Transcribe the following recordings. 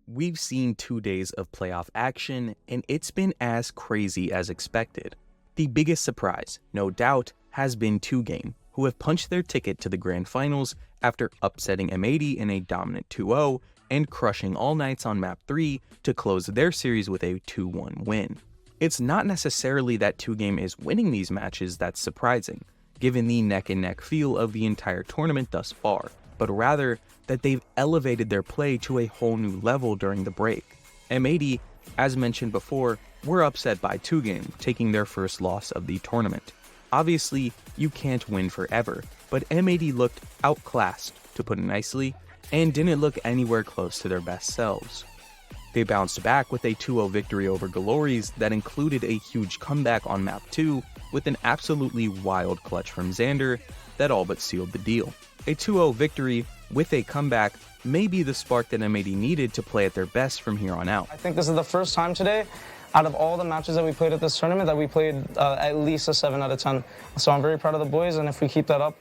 We've seen 2 days of playoff action, and it's been as crazy as expected. The biggest surprise, no doubt, has been 2Game, who have punched their ticket to the grand finals after upsetting M80 in a dominant 2-0 and crushing All Knights on map 3 to close their series with a 2-1 win. It's not necessarily that 2Game is winning these matches that's surprising, given the neck-and-neck feel of the entire tournament thus far, but rather that they've elevated their play to a whole new level during the break. M80, as mentioned before, were upset by 2Game, taking their first loss of the tournament. Obviously, you can't win forever, but M80 looked outclassed, to put it nicely, and didn't look anywhere close to their best selves. They bounced back with a 2-0 victory over Glories that included a huge comeback on map 2 with an absolutely wild clutch from Xander that all but sealed the deal. A 2-0 victory with a comeback may be the spark that M80 needed to play at their best from here on out. I think this is the first time today, out of all the matches that we played at this tournament, that we played at least a 7 out of 10. So I'm very proud of the boys, and if we keep that up,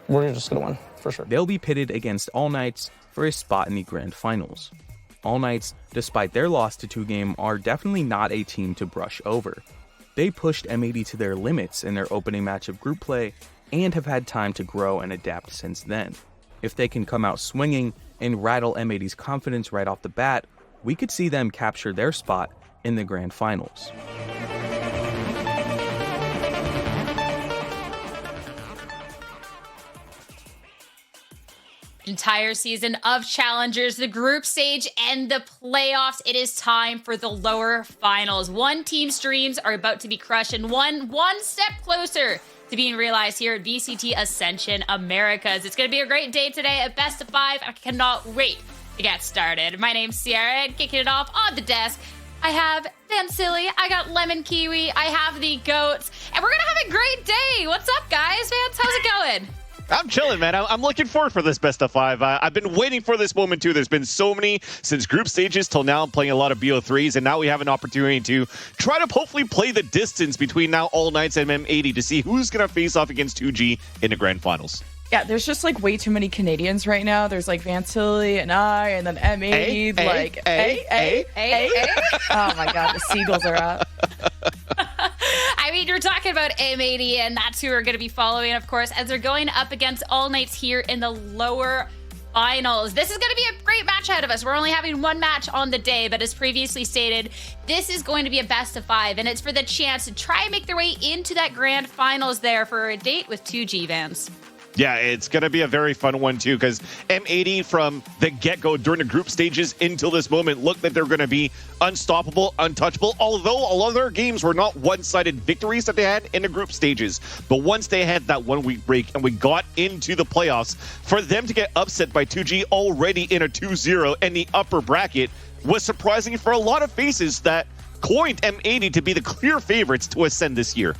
we're just going to win, for sure. They'll be pitted against All Knights for a spot in the grand finals. All Knights, despite their loss to 2Game, are definitely not a team to brush over. They pushed M80 to their limits in their opening match of group play and have had time to grow and adapt since then. If they can come out swinging and rattle M80's confidence right off the bat, we could see them capture their spot in the grand finals. Entire season of Challengers, the group stage, and the playoffs. It is time for the lower finals. One team's dreams are about to be crushed and one step closer to being realized here at VCT Ascension Americas. It's going to be a great day today, a best of 5. I cannot wait to get started. My name's Sierra, and kicking it off on the desk, I have Dan Silly, I got Lemon Kiwi, I have the goats, and we're going to have a great day. What's up, guys? Vance, how's it going? I'm chilling, man. I'm looking forward for this best of 5. I've been waiting for this moment, too. There's been so many since group stages till now. I'm playing a lot of BO3s, and now we have an opportunity to try to hopefully play the distance between now All Knights and M80 to see who's going to face off against 2G in the grand finals. Yeah, there's just way too many Canadians right now. There's Vantilli and I, and then M80. Oh my God, the seagulls are up. I mean, you're talking about M80, and that's who we're going to be following, of course, as they're going up against All Knights here in the lower finals. This is going to be a great match ahead of us. We're only having one match on the day, but as previously stated, this is going to be a best of 5, and it's for the chance to try and make their way into that grand finals there for a date with 2G Vans. Yeah, it's going to be a very fun one, too, because M80 from the get-go during the group stages until this moment looked that they're going to be unstoppable, untouchable, although a lot of their games were not one-sided victories that they had in the group stages. But once they had that 1-week break and we got into the playoffs, for them to get upset by 2G already in a 2-0 in the upper bracket was surprising for a lot of faces that coined M80 to be the clear favorites to ascend this year.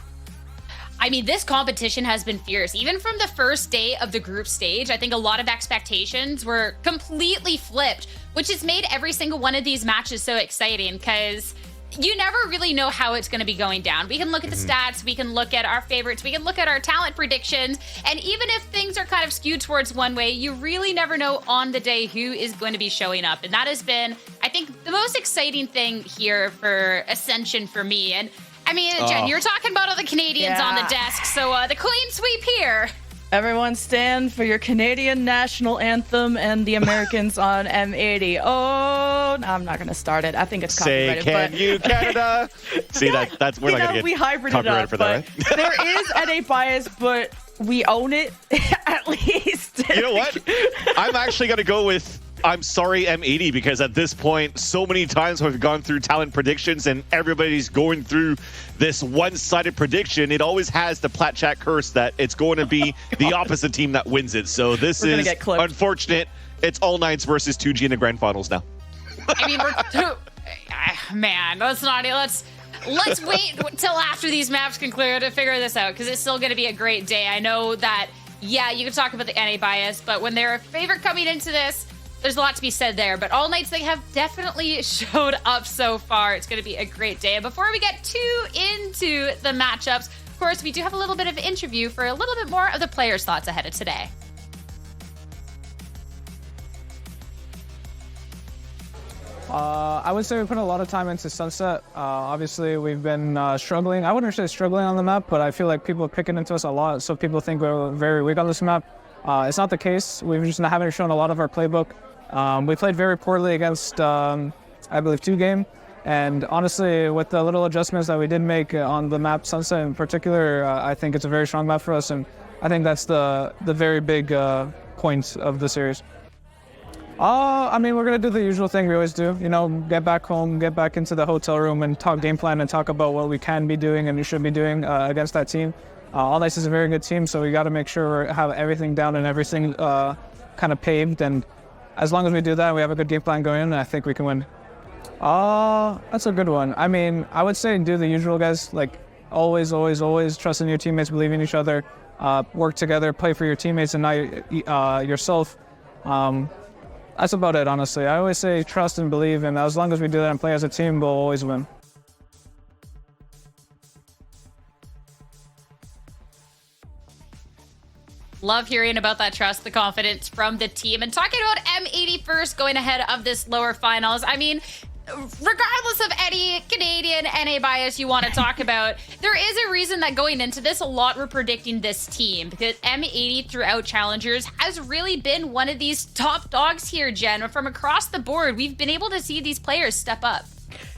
I mean, this competition has been fierce. Even from the first day of the group stage, I think a lot of expectations were completely flipped, which has made every single one of these matches so exciting because you never really know how it's going to be going down. We can look at the stats, we can look at our favorites, we can look at our talent predictions, and even if things are kind of skewed towards one way, you really never know on the day who is going to be showing up. And that has been, I think, the most exciting thing here for Ascension for me. And I mean, Jen, you're talking about all the Canadians on the desk, so the clean sweep here. Everyone stand for your Canadian national anthem and the Americans on M80. Oh, no, I'm not going to start it. I think it's copyrighted. Say, can you, Canada? See, that's we're not going to get copyrighted for that, right? There is NA bias, but we own it, at least. You know what? I'm actually going to go with I'm sorry, M80, because at this point, so many times we've gone through talent predictions and everybody's going through this one-sided prediction. It always has the Plat Chat curse that it's going to be the opposite team that wins it. So this is unfortunate. It's All Knights versus 2G in the grand finals now. I mean, man, let's wait till after these maps can clear to figure this out, because it's still going to be a great day. I know that, yeah, you can talk about the NA bias, but when they're a favorite coming into this, there's a lot to be said there, but All Knights, they have definitely showed up so far. It's going to be a great day. And before we get too into the matchups, of course, we do have a little bit of an interview for a little bit more of the players' thoughts ahead of today. I would say we put a lot of time into Sunset. Obviously, we've been struggling. I wouldn't say struggling on the map, but I feel like people are picking into us a lot, so people think we're very weak on this map. It's not the case. We just haven't shown a lot of our playbook. We played very poorly against, I believe, 2-game. And honestly, with the little adjustments that we did make on the map Sunset in particular, I think it's a very strong map for us, and I think that's the very big point of the series. I mean, we're going to do the usual thing we always do, you know, get back home, get back into the hotel room and talk game plan and talk about what we can be doing and we should be doing against that team. All Nice is a very good team, so we got to make sure we have everything down and everything kind of paved. And as long as we do that, we have a good game plan going in, I think we can win. That's a good one. I mean, I would say do the usual, guys. Like, always trust in your teammates, believe in each other, work together, play for your teammates and not yourself. That's about it, honestly. I always say trust and believe, and as long as we do that and play as a team, we'll always win. Love hearing about that trust, the confidence from the team. And talking about M80 first, going ahead of this lower finals. I mean, regardless of any Canadian NA bias you want to talk about, there is a reason that going into this, a lot were predicting this team, because M80 throughout Challengers has really been one of these top dogs here, Jen. From across the board, we've been able to see these players step up.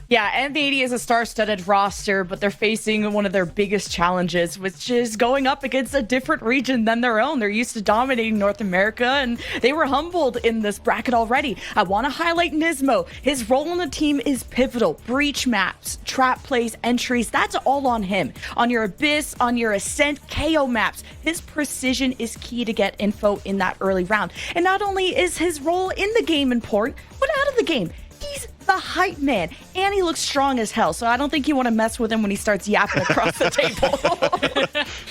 Yeah, M80 is a star-studded roster, but they're facing one of their biggest challenges, which is going up against a different region than their own. They're used to dominating North America, and they were humbled in this bracket already. I want to highlight Nismo. His role on the team is pivotal. Breach maps, trap plays, entries, that's all on him. On your Abyss, on your Ascent, KO maps, his precision is key to get info in that early round. And not only is his role in the game important, but out of the game, he's the hype man, and he looks strong as hell, so I don't think you want to mess with him when he starts yapping across the table.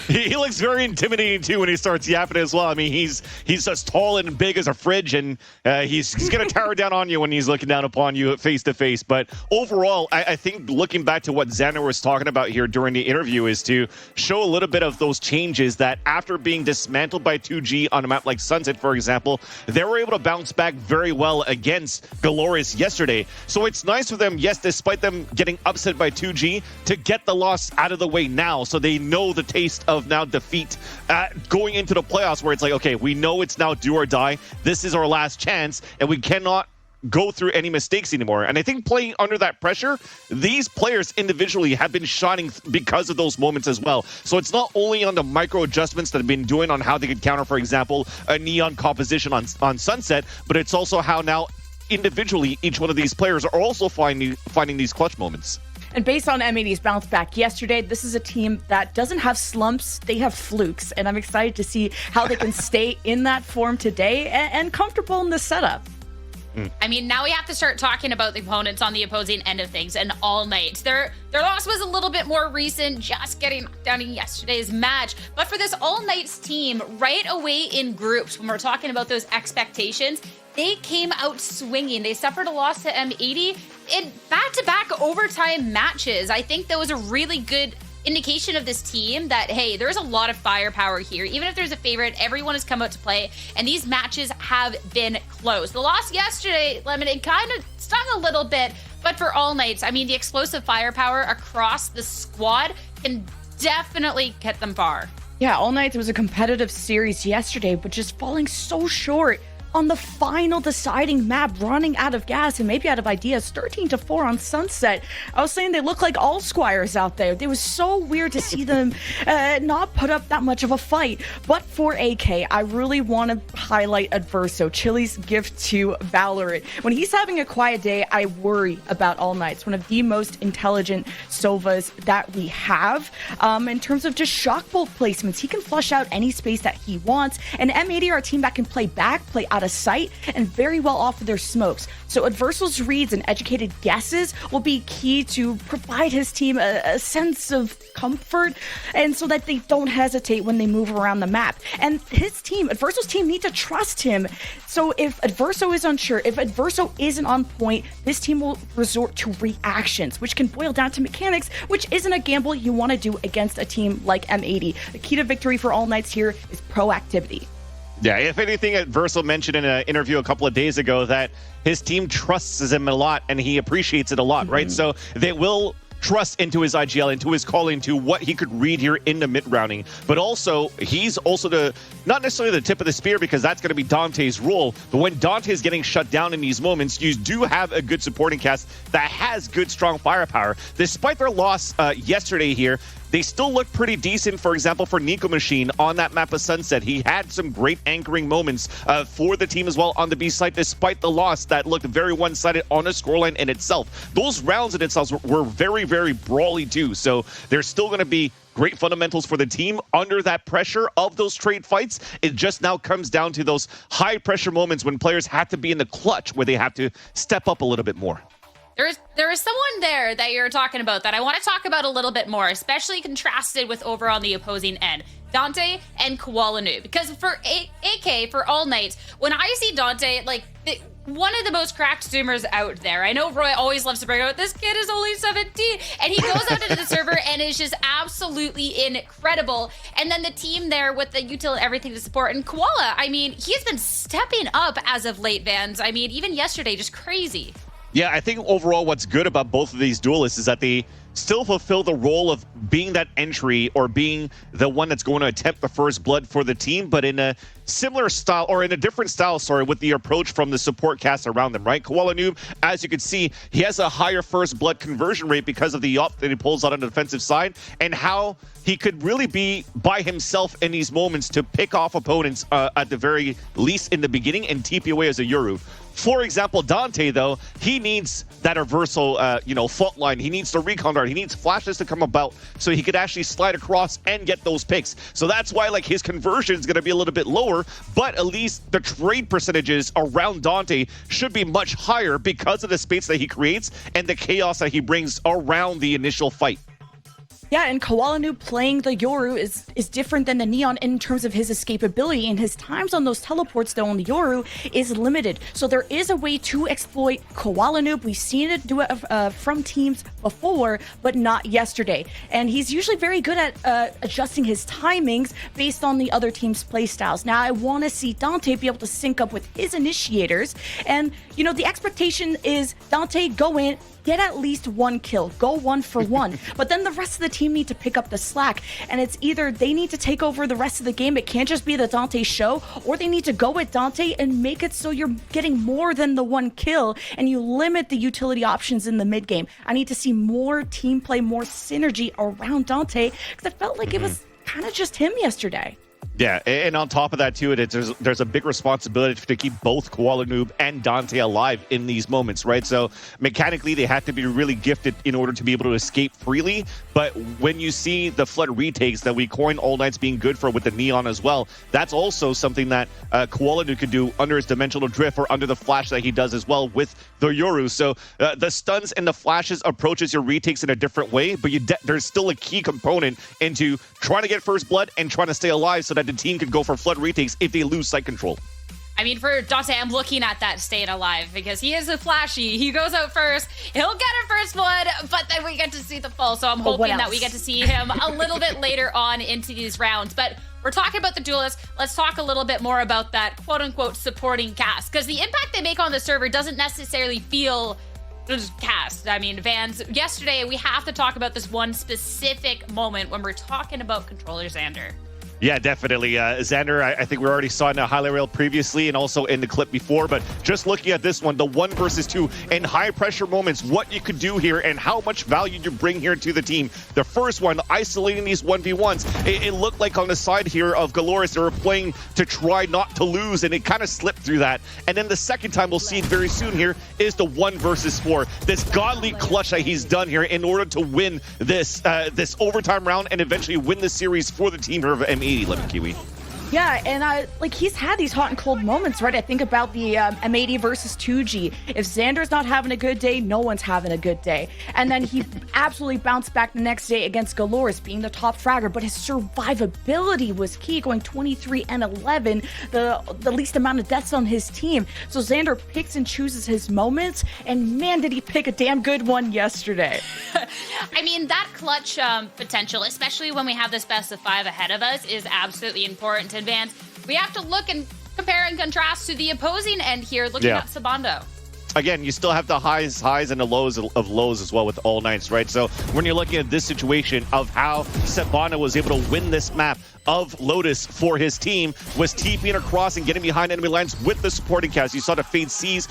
He looks very intimidating too when he starts yapping as well. I mean, he's as tall and big as a fridge, and he's going to tower down on you when he's looking down upon you face to face. But overall, I think looking back to what Xander was talking about here during the interview is to show a little bit of those changes that after being dismantled by 2G on a map like Sunset, for example, they were able to bounce back very well against VALORANT yesterday. So it's nice for them, yes, despite them getting upset by 2G, to get the loss out of the way now, so they know the taste of now defeat going into the playoffs, where it's like, okay, we know it's now do or die. This is our last chance, and we cannot go through any mistakes anymore. And I think playing under that pressure, these players individually have been shining because of those moments as well. So it's not only on the micro adjustments that have been doing on how they could counter, for example, a neon composition on Sunset, but it's also how now individually each one of these players are also finding these clutch moments. And based on M80's bounce back yesterday, this is a team that doesn't have slumps, they have flukes. And I'm excited to see how they can stay in that form today and comfortable in the setup. I mean, now we have to start talking about the opponents on the opposing end of things, and All Night. Their loss was a little bit more recent, just getting knocked down in yesterday's match. But for this All Night's team, right away in groups, when we're talking about those expectations, they came out swinging. They suffered a loss to M80 in back-to-back overtime matches. I think that was a really good indication of this team that, hey, there's a lot of firepower here. Even if there's a favorite, everyone has come out to play, and these matches have been close. The loss yesterday, Lemonade, kind of stung a little bit, but for All Nights, I mean, the explosive firepower across the squad can definitely get them far. Yeah, All Nights was a competitive series yesterday, but just falling so short on the final deciding map, running out of gas and maybe out of ideas. 13-4 on Sunset. I was saying they look like all squires out there. It was so weird to see them not put up that much of a fight. But for AK, I really want to highlight Adverso, Chili's gift to Valorant. When he's having a quiet day, I worry about All Nights, one of the most intelligent Sovas that we have. In terms of just shock bolt placements, he can flush out any space that he wants. And M80 are a team that can play back, play out of sight, and very well off of their smokes. So Adverso's reads and educated guesses will be key to provide his team a sense of comfort, and so that they don't hesitate when they move around the map. And his team, Adverso's team, need to trust him. So if Adverso is unsure, if Adverso isn't on point, this team will resort to reactions, which can boil down to mechanics, which isn't a gamble you want to do against a team like M80. The key to victory for All Nights here is proactivity. Yeah, if anything, Versal mentioned in an interview a couple of days ago that his team trusts him a lot and he appreciates it a lot, right? So they will trust into his IGL, into his calling, into what he could read here in the mid-rounding. But also, he's also not necessarily the tip of the spear, because that's going to be Dante's role. But when Dante is getting shut down in these moments, you do have a good supporting cast that has good, strong firepower. Despite their loss yesterday here, they still look pretty decent. For example, for Nico Machine on that map of Sunset, he had some great anchoring moments for the team as well on the B side, despite the loss that looked very one-sided on a scoreline in itself. Those rounds in itself were very, very brawly too. So there's still going to be great fundamentals for the team under that pressure of those trade fights. It just now comes down to those high-pressure moments when players have to be in the clutch, where they have to step up a little bit more. There is someone there that you're talking about that I want to talk about a little bit more, especially contrasted with over on the opposing end. Dante and Koala Noob. Because for AK, for All Night, when I see Dante, like, one of the most cracked zoomers out there. I know Roy always loves to bring out, this kid is only 17. And he goes out into the server and is just absolutely incredible. And then the team there with the util and everything to support. And Koala, I mean, he's been stepping up as of late, Vans. I mean, even yesterday, just crazy. Yeah, I think overall what's good about both of these duelists is that they still fulfill the role of being that entry or being the one that's going to attempt the first blood for the team, but in a similar style, or in a different style, sorry, with the approach from the support cast around them, right? Koala Noob, as you can see, he has a higher first blood conversion rate because of the op that he pulls out on the defensive side, and how he could really be by himself in these moments to pick off opponents at the very least in the beginning and TP away as a Yoru. For example, Dante, though, he needs that reversal, fault line. He needs the recon dart. He needs flashes to come about so he could actually slide across and get those picks. So that's why, like, his conversion is going to be a little bit lower, but at least the trade percentages around Dante should be much higher because of the space that he creates and the chaos that he brings around the initial fight. Yeah, and Koala Noob playing the Yoru is different than the Neon in terms of his escapability, and his times on those teleports, though, on the Yoru is limited. So there is a way to exploit Koala Noob. We've seen it do it from teams before, but not yesterday. And he's usually very good at adjusting his timings based on the other team's playstyles. Now, I want to see Dante be able to sync up with his initiators. And, the expectation is Dante go in, get at least one kill, go 1 for 1. But then the rest of the team need to pick up the slack. And it's either they need to take over the rest of the game, it can't just be the Dante show, or they need to go with Dante and make it so you're getting more than the 1 kill and you limit the utility options in the mid game. I need to see more team play, more synergy around Dante, because I felt like it was kind of just him yesterday. Yeah, and on top of that, too, there's a big responsibility to keep both Koala Noob and Dante alive in these moments, right? So mechanically, they have to be really gifted in order to be able to escape freely. But when you see the Flood retakes that we coin All Nights being good for with the Neon as well, that's also something that Koala Noob could do under his Dimensional Drift or under the Flash that he does as well with the Yoru. So the stuns and the flashes approaches your retakes in a different way, but there's still a key component into trying to get first blood and trying to stay alive so that the team could go for Flood retakes if they lose site control. I mean, for Dante, I'm looking at that staying alive because he is a flashy. He goes out first. He'll get a first blood, but then we get to see the fall. So I'm hoping that we get to see him a little bit later on into these rounds. But we're talking about the duelists. Let's talk a little bit more about that quote-unquote supporting cast, because the impact they make on the server doesn't necessarily feel cast. I mean, Vans, yesterday we have to talk about this one specific moment when we're talking about controller Xander. Yeah, definitely. Xander, I think we already saw in a highlight reel previously and also in the clip before, but just looking at this one, the 1 versus 2 in high pressure moments, what you could do here and how much value you bring here to the team. The first one, isolating these 1v1s, it looked like on the side here of Galoris, they were playing to try not to lose, and it kind of slipped through that. And then the second time, we'll see it very soon here, is the 1 versus 4. This godly clutch that he's done here in order to win this overtime round and eventually win the series for the team here of M80. Lemon Kiwi. Yeah, and he's had these hot and cold moments, right? I think about the M80 versus 2G. If Xander's not having a good day, no one's having a good day. And then he absolutely bounced back the next day against Galoris, being the top fragger, but his survivability was key, going 23 and 11, the least amount of deaths on his team. So Xander picks and chooses his moments, and man, did he pick a damn good one yesterday. I mean, that clutch potential, especially when we have this best of 5 ahead of us, is absolutely important to advance. we have to look and compare and contrast to the opposing end here, looking at Sabando. Again, you still have the highs and the lows of lows as well with All Knights, right? So when you're looking at this situation of how Sabana was able to win this map of Lotus for his team, was TPing across and getting behind enemy lines with the supporting cast. You saw the Fade C's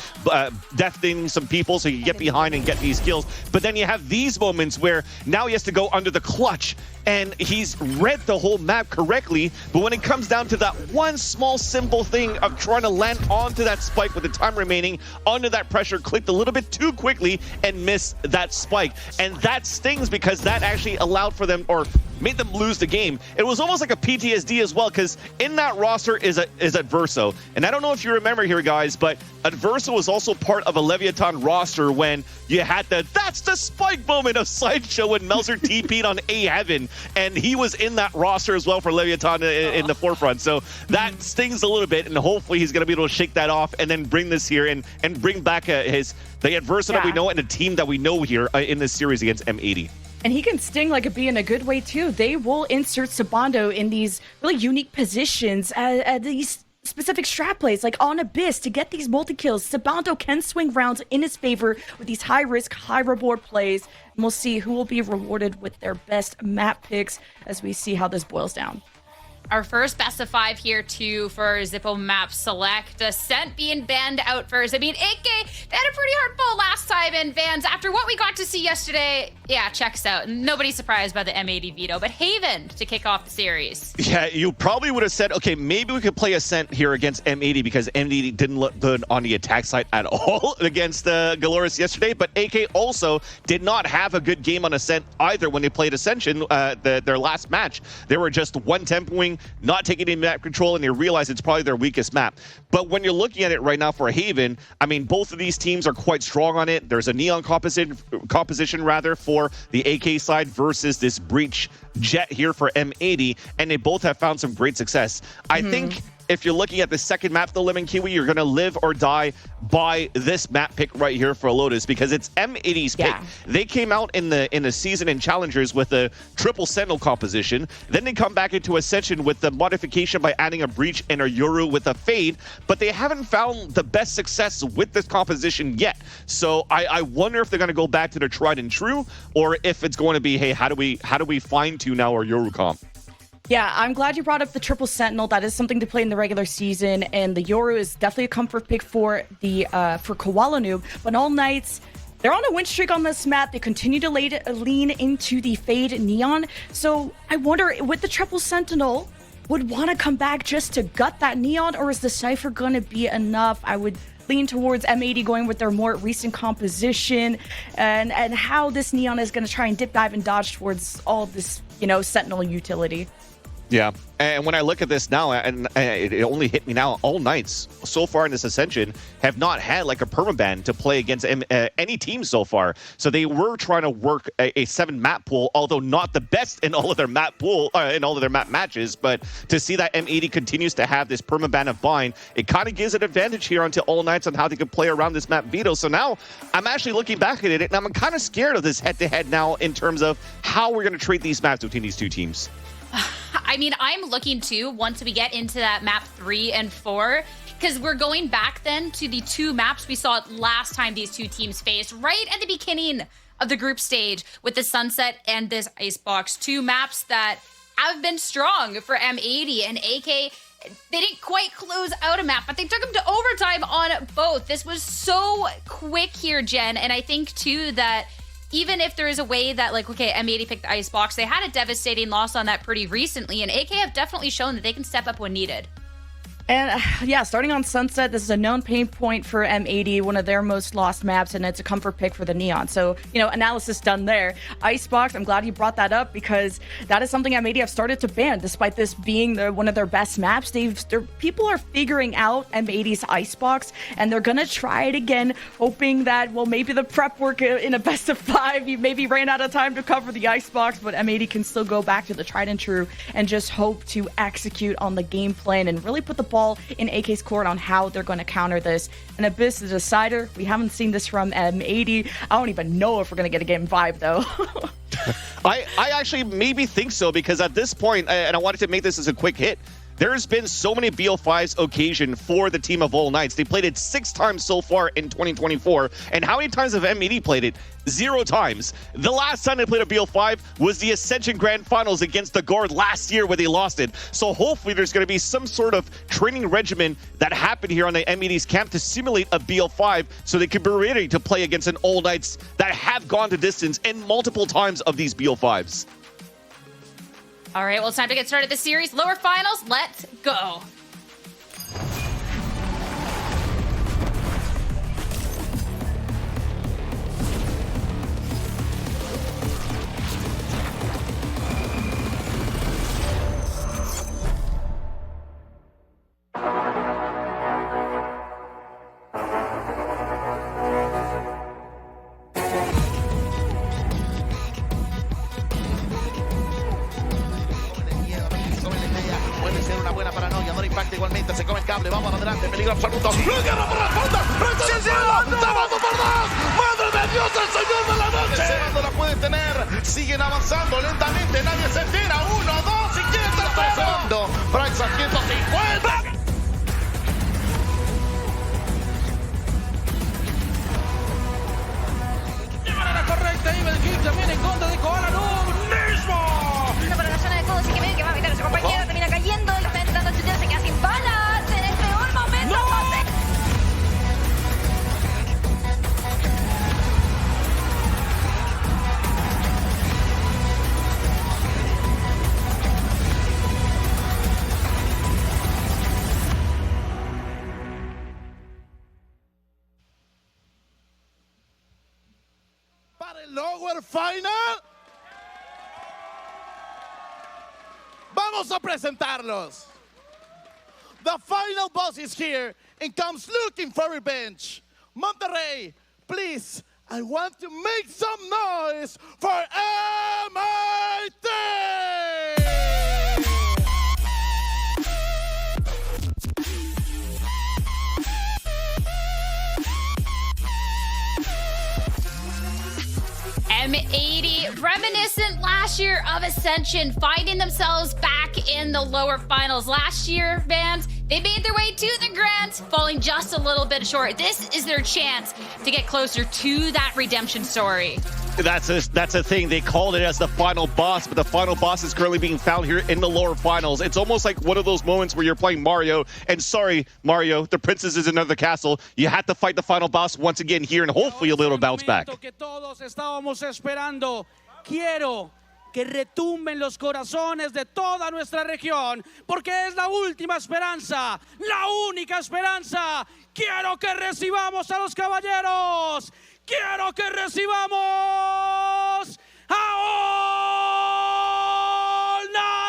deafening some people so you get behind and get these kills. But then you have these moments where now he has to go under the clutch, and he's read the whole map correctly, but when it comes down to that one small simple thing of trying to land onto that spike with the time remaining, under that pressure, clicked a little bit too quickly and missed that spike. And that stings because that actually allowed for them, or made them lose the game. It was almost like a PTSD as well, because in that roster is Adverso. And I don't know if you remember here, guys, but Adverso was also part of a Leviathan roster when you had that's the spike moment of Sideshow when Melzer TP'd on A Heaven, and he was in that roster as well for Leviathan in the forefront. So that stings a little bit, and hopefully he's going to be able to shake that off and then bring this here and bring back the Adverso that we know and the team that we know here in this series against M80. And he can sting like a bee in a good way, too. They will insert Sabando in these really unique positions at these specific strat plays, like on Abyss, to get these multi-kills. Sabando can swing rounds in his favor with these high-risk, high-reward plays. And we'll see who will be rewarded with their best map picks as we see how this boils down. Our first best of 5 here, too, for Zippo map select. Ascent being banned out first. I mean, AK, they had a pretty hard pull last time, and Vans, after what we got to see yesterday, yeah, checks out. Nobody's surprised by the M80 veto, but Haven to kick off the series. Yeah, you probably would have said, okay, maybe we could play Ascent here against M80 because M80 didn't look good on the attack side at all against Galoris yesterday, but AK also did not have a good game on Ascent either when they played Ascension, their last match. They were just one tempoing, not taking any map control, and they realize it's probably their weakest map. But when you're looking at it right now for Haven, I mean, both of these teams are quite strong on it. There's a Neon composition rather for the AK side versus this Breach Jet here for M80, and they both have found some great success. I think if you're looking at the second map, the Lemon Kiwi, you're going to live or die by this map pick right here for Lotus because it's M80's pick. They came out in the season in Challengers with a triple Sentinel composition. Then they come back into Ascension with the modification by adding a Breach and a Yoru with a Fade, but they haven't found the best success with this composition yet. So I wonder if they're going to go back to the tried and true, or if it's going to be, hey, how do we fine tune our Yoru comp? Yeah, I'm glad you brought up the triple Sentinel. That is something to play in the regular season, and the Yoru is definitely a comfort pick for Koala Noob. But All Knights, they're on a win streak on this map. They continue to lean into the Fade Neon. So I wonder, with the triple Sentinel, would want to come back just to gut that Neon, or is the Cypher going to be enough? I would lean towards M80 going with their more recent composition and how this Neon is going to try and dip, dive, and dodge towards all of this, Sentinel utility. Yeah, and when I look at this now, and it only hit me now, All Knights so far in this Ascension have not had like a permaban to play against any team so far. So they were trying to work a 7 map pool, although not the best in all of their map pool, in all of their map matches. But to see that M80 continues to have this permaban of Bind, it kind of gives an advantage here onto All Knights on how they can play around this map veto. So now I'm actually looking back at it, and I'm kind of scared of this head-to-head now in terms of how we're going to trade these maps between these two teams. I mean, I'm looking to, once we get into that map 3 and 4, because we're going back then to the 2 maps we saw last time these two teams faced, right at the beginning of the group stage with the Sunset and this Icebox. 2 maps that have been strong for M80 and AK. They didn't quite close out a map, but they took them to overtime on both. This was so quick here, Jen, and I think, too, that even if there is a way that, like, okay, M80 picked the Icebox, they had a devastating loss on that pretty recently, and AK have definitely shown that they can step up when needed. And yeah, starting on Sunset, this is a known pain point for M80, one of their most lost maps, and it's a comfort pick for the Neon. So, analysis done there. Icebox, I'm glad you brought that up because that is something M80 have started to ban, despite this being one of their best maps. People are figuring out M80's Icebox, and they're gonna try it again, hoping that, well, maybe the prep work in a best of 5, you maybe ran out of time to cover the Icebox, but M80 can still go back to the tried and true and just hope to execute on the game plan and really put the ball in AK's court on how they're going to counter this. And Abyss, the decider, we haven't seen this from M80. I don't even know if we're going to get a game 5, though. I actually maybe think so, because at this point, and I wanted to make this as a quick hit, there's been so many BO5s occasion for the team of All Knights. They played it 6 times so far in 2024. And how many times have M80 played it? 0 times. The last time they played a BO5 was the Ascension Grand Finals against the Guard last year where they lost it. So hopefully there's going to be some sort of training regimen that happened here on the M80's camp to simulate a BO5 so they can be ready to play against an All Knights that have gone to distance in multiple times of these BO5s. All right, well, it's time to get started the series. Lower finals, let's go. Igualmente se come el cable, vamos adelante, peligro absoluto. ¡La guerra por la falta! ¡Se ¡Vamos por 2! ¡Madre de Dios, el señor de la noche! Ese bando la pueden tener, siguen avanzando lentamente, nadie se entera. 1, 2 y quién está segundo. Brax a 150. De manera correcta, Evil Kick también en contra de Koala mismo. Para la zona de codos y que va a evitar a su compañero, termina cayendo, está entrando Chuchero, se queda sin balas en el peor momento. Para el Lower Final. Vamos a presentarlos. The final boss is here and comes looking for revenge. Monterrey, please, I want to make some noise for M80! M80, reminiscent last year of Ascension, finding themselves back in the lower finals. Last year, fans, they made their way to the Grands, falling just a little bit short. This is their chance to get closer to that redemption story. That's a thing. They called it as the final boss, but the final boss is currently being found here in the lower finals. It's almost like one of those moments where you're playing Mario, and sorry, Mario, the princess is in another castle. You have to fight the final boss once again here, and hopefully you'll be able to bounce back. Que todos estábamos esperando. Quiero que retumben los corazones de toda nuestra región, porque es la última esperanza, la única esperanza. Quiero que recibamos a los caballeros. Quiero que recibamos a All Knights.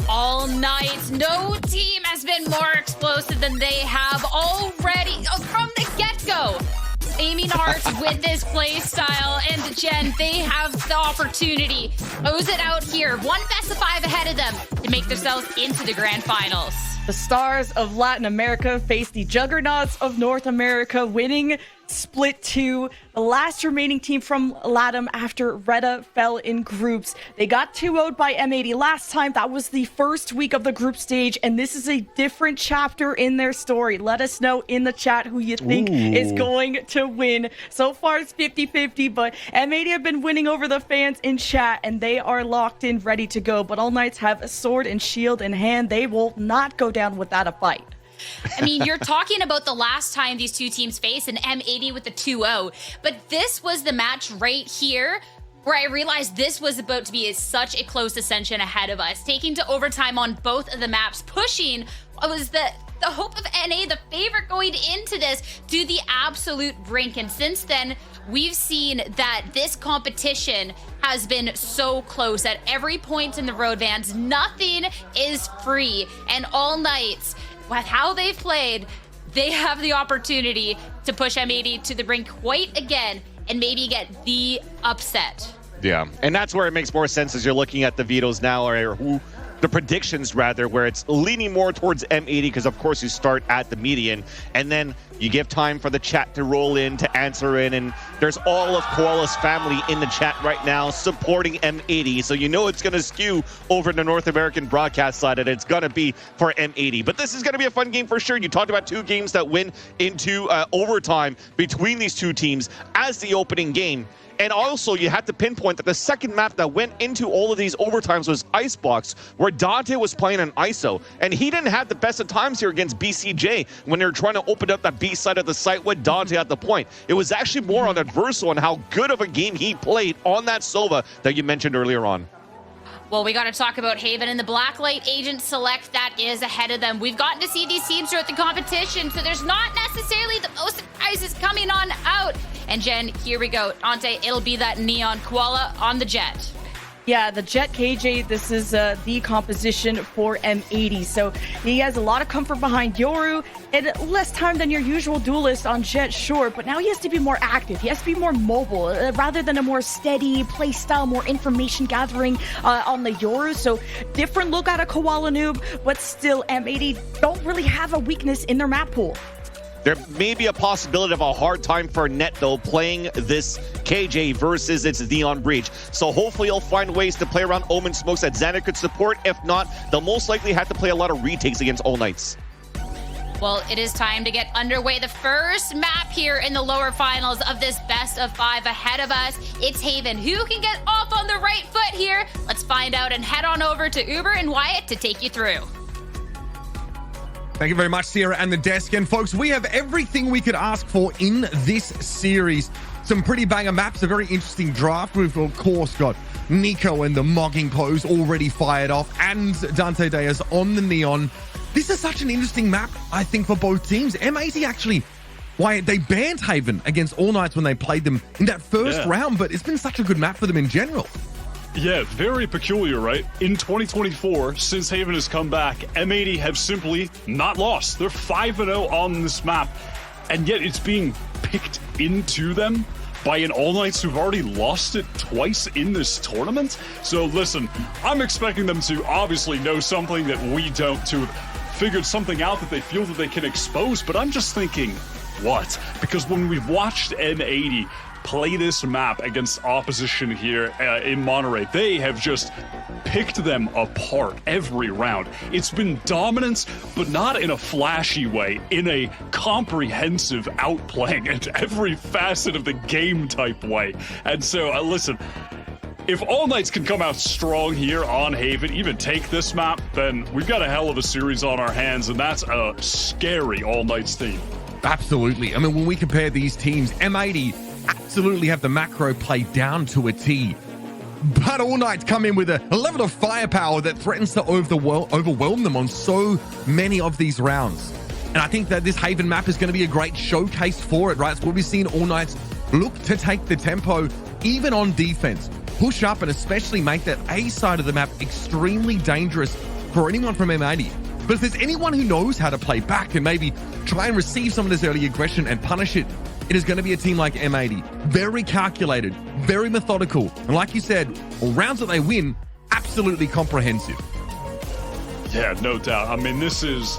All Knights, no team has been more explosive than they have already from the get-go. Aiming hearts with this play style, and Jen, they have the opportunity. Close it out here. One best of 5 ahead of them to make themselves into the grand finals. The stars of Latin America face the juggernauts of North America, winning split 2. The last remaining team from LATAM after Reda fell in groups. They got 2-0'd by M80 last time. That was the first week of the group stage, and this is a different chapter in their story. Let us know in the chat who you think is going to win. So far, it's 50-50, but M80 have been winning over the fans in chat, and they are locked in, ready to go. But All Knights have a sword and shield in hand. They will not go down without a fight. I mean, you're talking about the last time these two teams faced, an M80 with the 2-0. But this was the match right here where I realized this was about to be such a close Ascension ahead of us. Taking to overtime on both of the maps, pushing was the hope of NA, the favorite going into this, to the absolute brink. And since then, we've seen that this competition has been so close at every point in the road, Vans. Nothing is free. And All Knights, with how they've played, they have the opportunity to push M80 to the brink quite again and maybe get the upset. Yeah, and that's where it makes more sense as you're looking at the vetoes now, or the predictions rather, where it's leaning more towards M80 because of course you start at the median and then you give time for the chat to roll in, to answer in, and there's all of Koala's family in the chat right now supporting M80, so you know it's going to skew over the North American broadcast side, and it's going to be for M80. But this is going to be a fun game for sure. You talked about two games that went into overtime between these two teams as the opening game. And also, you had to pinpoint that the second map that went into all of these overtimes was Icebox, where Dante was playing an ISO. And he didn't have the best of times here against BCJ when they were trying to open up that B side of the site with Dante at the point. It was actually more on Adverso and how good of a game he played on that Sova that you mentioned earlier on. Well, we got to talk about Haven and the Blacklight Agent select that is ahead of them. We've gotten to see these teams throughout the competition, so there's not necessarily the most surprises coming on out. And Jen, here we go. Dante, it'll be that Neon Koala on the Jet. Yeah, the Jet KJ, this is the composition for M80. So he has a lot of comfort behind Yoru and less time than your usual Duelist on Jet, sure, but now he has to be more active. He has to be more mobile rather than a more steady play style, more information gathering on the Yoru. So different look out of Koala Noob, but still M80 don't really have a weakness in their map pool. There may be a possibility of a hard time for Net, though, playing this KJ versus its Neon Breach. So hopefully he'll find ways to play around Omen Smokes that Xander could support. If not, they'll most likely have to play a lot of retakes against All Knights. Well, it is time to get underway. The first map here in the lower finals of this best of 5 ahead of us. It's Haven. Who can get off on the right foot here? Let's find out and head on over to Uber and Wyatt to take you through. Thank you very much, Sierra and the desk. And folks, we have everything we could ask for in this series. Some pretty banger maps, a very interesting draft. We've, of course, got Nico and the Mogging Pose already fired off, and Dante Diaz on the Neon. This is such an interesting map, I think, for both teams. M80 actually, why they banned Haven against All Knights when they played them in that first round, but it's been such a good map for them in general. Yeah, very peculiar, right? In 2024, since Haven has come back, M80 have simply not lost. They're 5-0 on this map, and yet it's being picked into them by an All Knights who've already lost it twice in this tournament. So listen, I'm expecting them to obviously know something that we don't, to have figured something out that they feel that they can expose, but I'm just thinking, what? Because when we've watched M80 play this map against opposition here in Monterey, they have just picked them apart every round. It's been dominance, but not in a flashy way, in a comprehensive outplaying at every facet of the game type way. And so, listen, if All Knights can come out strong here on Haven, even take this map, then we've got a hell of a series on our hands, and that's a scary All Knights team. Absolutely. I mean, when we compare these teams, M80 absolutely have the macro play down to a T. But All Knights come in with a level of firepower that threatens to overwhelm them on so many of these rounds. And I think that this Haven map is going to be a great showcase for it, right? It's where we've seen All Knights look to take the tempo, even on defense, push up, and especially make that A side of the map extremely dangerous for anyone from M80. But if there's anyone who knows how to play back and maybe try and receive some of this early aggression and punish it, it is going to be a team like M80. Very calculated, very methodical. And like you said, rounds that they win, absolutely comprehensive. Yeah, no doubt. I mean, this is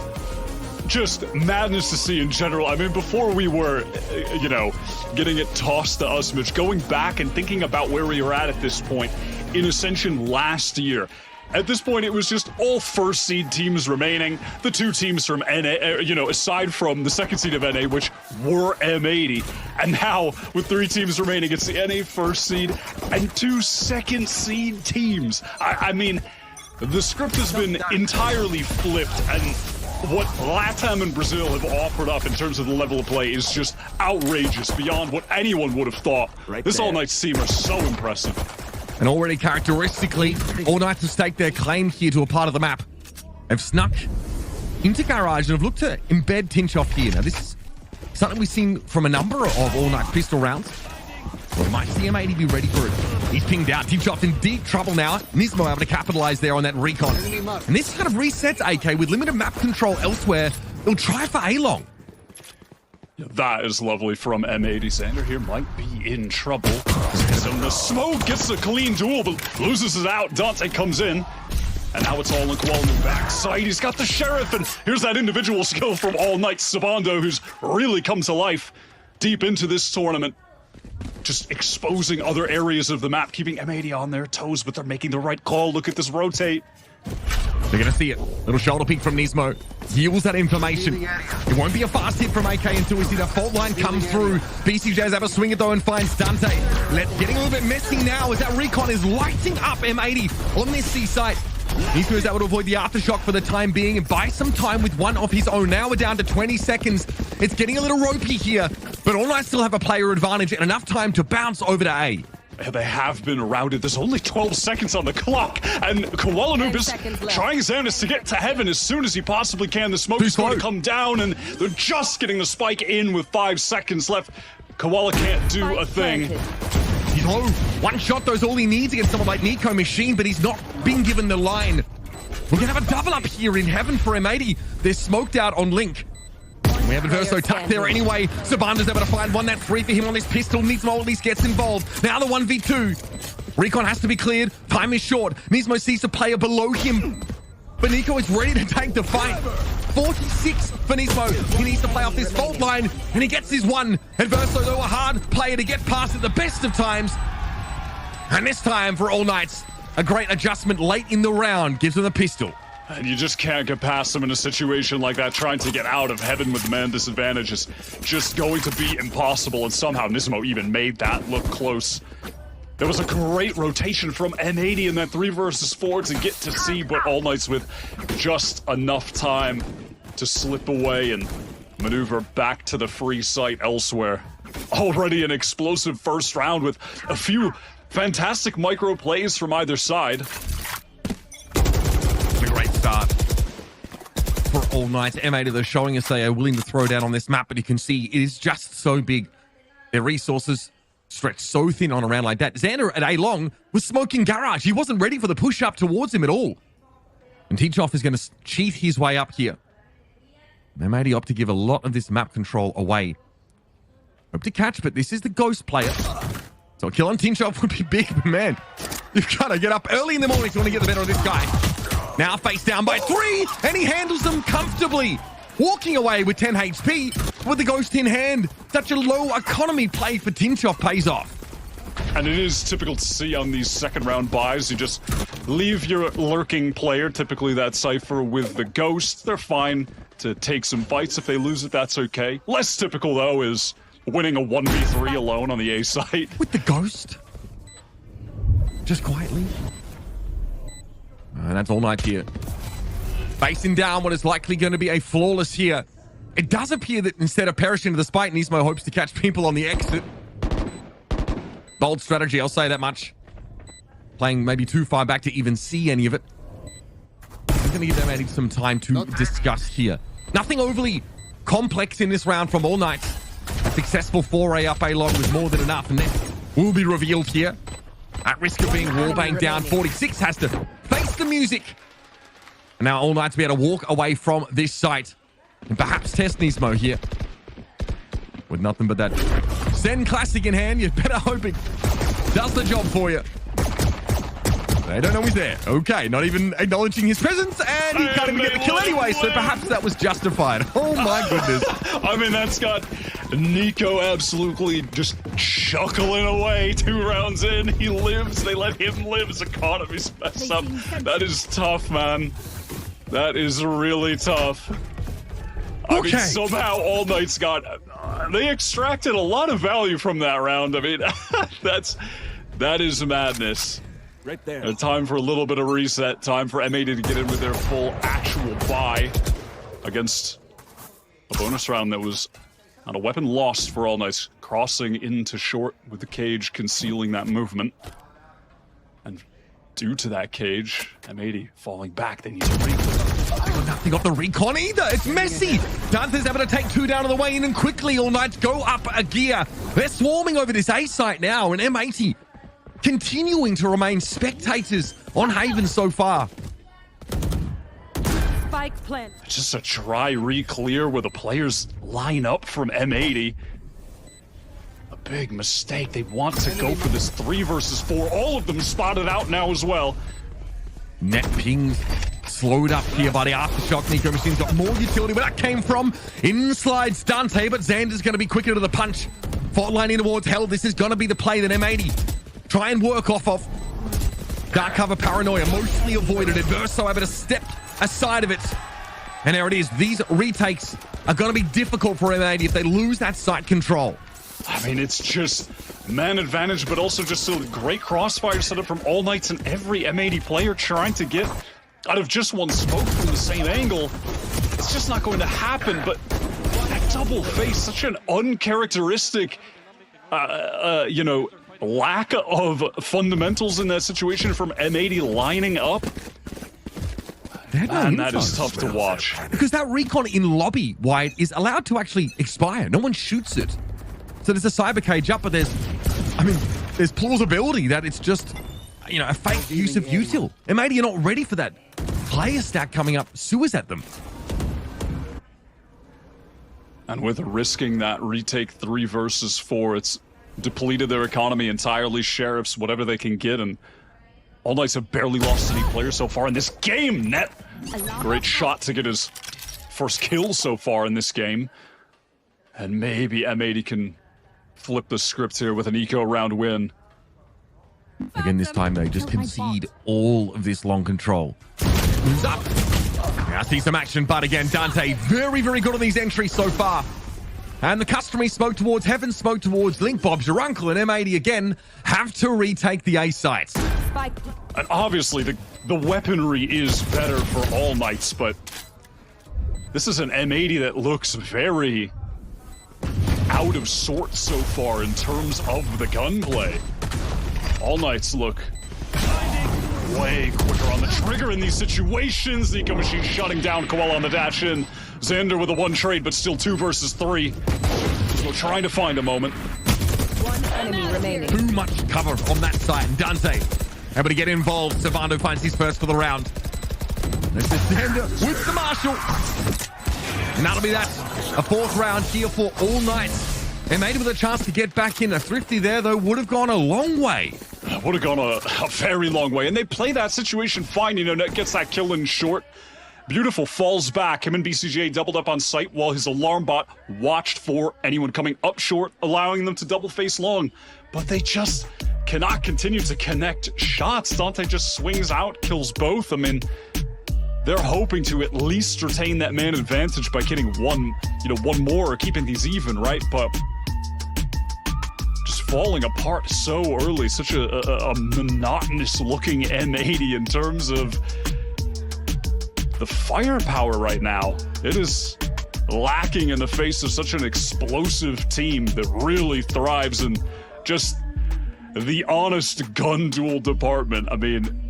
just madness to see in general. I mean, before we were, you know, getting it tossed to us, Mitch, going back and thinking about where we were at this point in Ascension last year, at this point, it was just all first seed teams remaining. The two teams from NA, you know, aside from the second seed of NA, which were M80. And now, with 3 teams remaining, it's the NA first seed and 2 second seed teams. I mean, the script has been entirely flipped, and what LATAM and Brazil have offered up in terms of the level of play is just outrageous, beyond what anyone would have thought. This All Knights team are so impressive. And already characteristically, All Knights have staked their claim here to a part of the map. They've snuck into Garage and have looked to embed Tinchoff here. Now, this is something we've seen from a number of All Knights pistol rounds. Well, might see M80 be ready for it. He's pinged out. Tinchoff in deep trouble now. Nismo able to capitalize there on that recon. And this kind of resets AK with limited map control elsewhere. They'll try for A-Long. That is lovely from M80. Xander here might be in trouble. So the smoke gets a clean duel, but loses it out. Dante comes in. And now it's all in Koala's backside. He's got the Sheriff, and here's that individual skill from All Night Sabando, who's really come to life deep into this tournament. Just exposing other areas of the map, keeping M80 on their toes, but they're making the right call. Look at this rotate. They're going to see it. Little shoulder peek from Nismo. Yields that information. It won't be a fast hit from AK until we see the fault line come through. BCJs have a swing it though and finds Dante. Getting a little bit messy now as that recon is lighting up M80 on this C site. Nismo is able to avoid the aftershock for the time being and buy some time with one of his own. Now we're down to 20 seconds. It's getting a little ropey here, but All Night still have a player advantage and enough time to bounce over to A. They have been routed. There's only 12 seconds on the clock, and Koala is trying his damnedest to get to heaven as soon as he possibly can. The smoke is going to come down, and they're just getting the spike in with 5 seconds left. Koala can't do a thing. He's low. One shot, though, is all he needs against someone like Nico Machine, but he's not being given the line. We're going to have a double up here in heaven for M80. They're smoked out on Link. We have a Verso tucked there anyway. Sabanda's able to find one. That's 3 for him on this pistol. Nismo at least gets involved. Now the 1v2. Recon has to be cleared. Time is short. Nismo sees a player below him. But Nico is ready to take the fight. 46 for Nismo. He needs to play off this fault line, and he gets his one. And Verso, though, a hard player to get past at the best of times. And this time for All Nights, a great adjustment late in the round gives him the pistol. And you just can't get past them in a situation like that. Trying to get out of heaven with man disadvantage is just going to be impossible. And somehow Nismo even made that look close. There was a great rotation from M80 in that 3 versus 4 to get to C, but All Nights with just enough time to slip away and maneuver back to the free site elsewhere. Already an explosive first round with a few fantastic micro plays from either side. A great start for All Night. M80, they're showing us they are willing to throw down on this map, but you can see it is just so big. Their resources stretched so thin on a round like that. Xander at A-Long was smoking Garage. He wasn't ready for the push up towards him at all. And Teachoff is going to cheat his way up here. M80 opt to give a lot of this map control away. Hope to catch, but this is the Ghost player. So a kill on Teachoff would be big, but man, you've got to get up early in the morning if you want to get the better of this guy. Now face down by 3, and he handles them comfortably. Walking away with 10 HP with the Ghost in hand. Such a low economy play for Tinchoff pays off. And it is typical to see on these second round buys. You just leave your lurking player, typically that Cypher, with the Ghost. They're fine to take some fights. If they lose it, that's okay. Less typical, though, is winning a 1v3 alone on the A site. With the Ghost? Just quietly. And that's All Night here. Facing down what is likely going to be a flawless here. It does appear that instead of perishing to the spike, Nismo hopes to catch people on the exit. Bold strategy, I'll say that much. Playing maybe too far back to even see any of it. I'm going to give them adding some time to discuss here. Nothing overly complex in this round from All Night. A successful foray up A-Long was more than enough, and that will be revealed here. At risk of being wallbanged down, 46 has to face the music. And now All Night to be able to walk away from this site and perhaps test Nismo here. With nothing but that Zen Classic in hand, you better hope it does the job for you. They don't know he's there. Okay, not even acknowledging his presence, and he can't even get the kill anyway, so perhaps that was justified. Oh my goodness. I mean, that's got Nico absolutely just chuckling away 2 rounds in. He lives. They let him live. His economy's messed up. That is tough, man. That is really tough. I mean, somehow All Night's got... they extracted a lot of value from that round. I mean, that is madness. Right there. Time for a little bit of reset. Time for M80 to get in with their full actual buy against a bonus round that was not a weapon lost for All Night. Crossing into short with the cage concealing that movement. And due to that cage, M80 falling back. They need to recon. Nothing got the recon either. It's messy. Dante's able to take 2 down on the way in, and quickly All Night go up a gear. They're swarming over this A site now, and M80 continuing to remain spectators on Haven so far. Spike plant. Just a dry re-clear where the players line up from M80. A big mistake. They want to go for this 3 versus 4. All of them spotted out now as well. Net pings slowed up here by the Aftershock. Nico Machine's got more utility where that came from. In slides Dante, but Xander's going to be quicker to the punch. Fault lining towards Hell. This is going to be the play that M80 try and work off of. Dark cover paranoia mostly avoided. Adverso able to step aside of it. And there it is. These retakes are going to be difficult for M80 if they lose that site control. I mean, it's just man advantage, but also just a great crossfire setup from All Knights and every M80 player trying to get out of just one smoke from the same angle. It's just not going to happen, but that double face, such an uncharacteristic, you know, lack of fundamentals in that situation from M80 lining up. And that is tough to watch. Because that recon in lobby, Wyatt, is allowed to actually expire. No one shoots it. So there's a cyber cage up, but there's plausibility that it's just, you know, a fake use of util. M80 you're not ready for that player stack coming up. Sewers at them. And with risking that retake 3 versus 4, it's depleted their economy entirely. Sheriffs, whatever they can get, and All Knights have barely lost any players so far in this game. Net, great shot to get his first kill so far in this game. And maybe M80 can flip the script here with an eco round win. Again, this time they just concede all of this long control. Moves up. Now see some action, but again, Dante very, very good on these entries so far. And the customary smoke towards Heaven, smoke towards Link. Bob's your uncle, and M80 again have to retake the A sites. And obviously the weaponry is better for All Knights, but this is an M80 that looks very out of sorts so far in terms of the gunplay. All Knights look way quicker on the trigger in these situations. The Eco Machine shutting down Koala on the dash in. Xander with a 1 trade, but still 2 versus 3. So trying to find a moment. One enemy remaining. Too much cover on that side. And Dante able to get involved. Savando finds his first for the round. This is Xander with the Marshall. And that'll be that. A 4th round here for All Knights. M80 with a chance to get back in. A thrifty there, though, would have gone a long way. Would have gone a very long way. And they play that situation fine. You know, Net gets that kill in short. Beautiful falls back. Him and BCJ doubled up on site while his alarm bot watched for anyone coming up short, allowing them to double face long. But they just cannot continue to connect shots. Dante just swings out, kills both. I mean, they're hoping to at least retain that man advantage by getting one more or keeping these even, right? But just falling apart so early. Such a monotonous looking M80 in terms of the firepower right now. It is lacking in the face of such an explosive team that really thrives in just the honest gun duel department. I mean,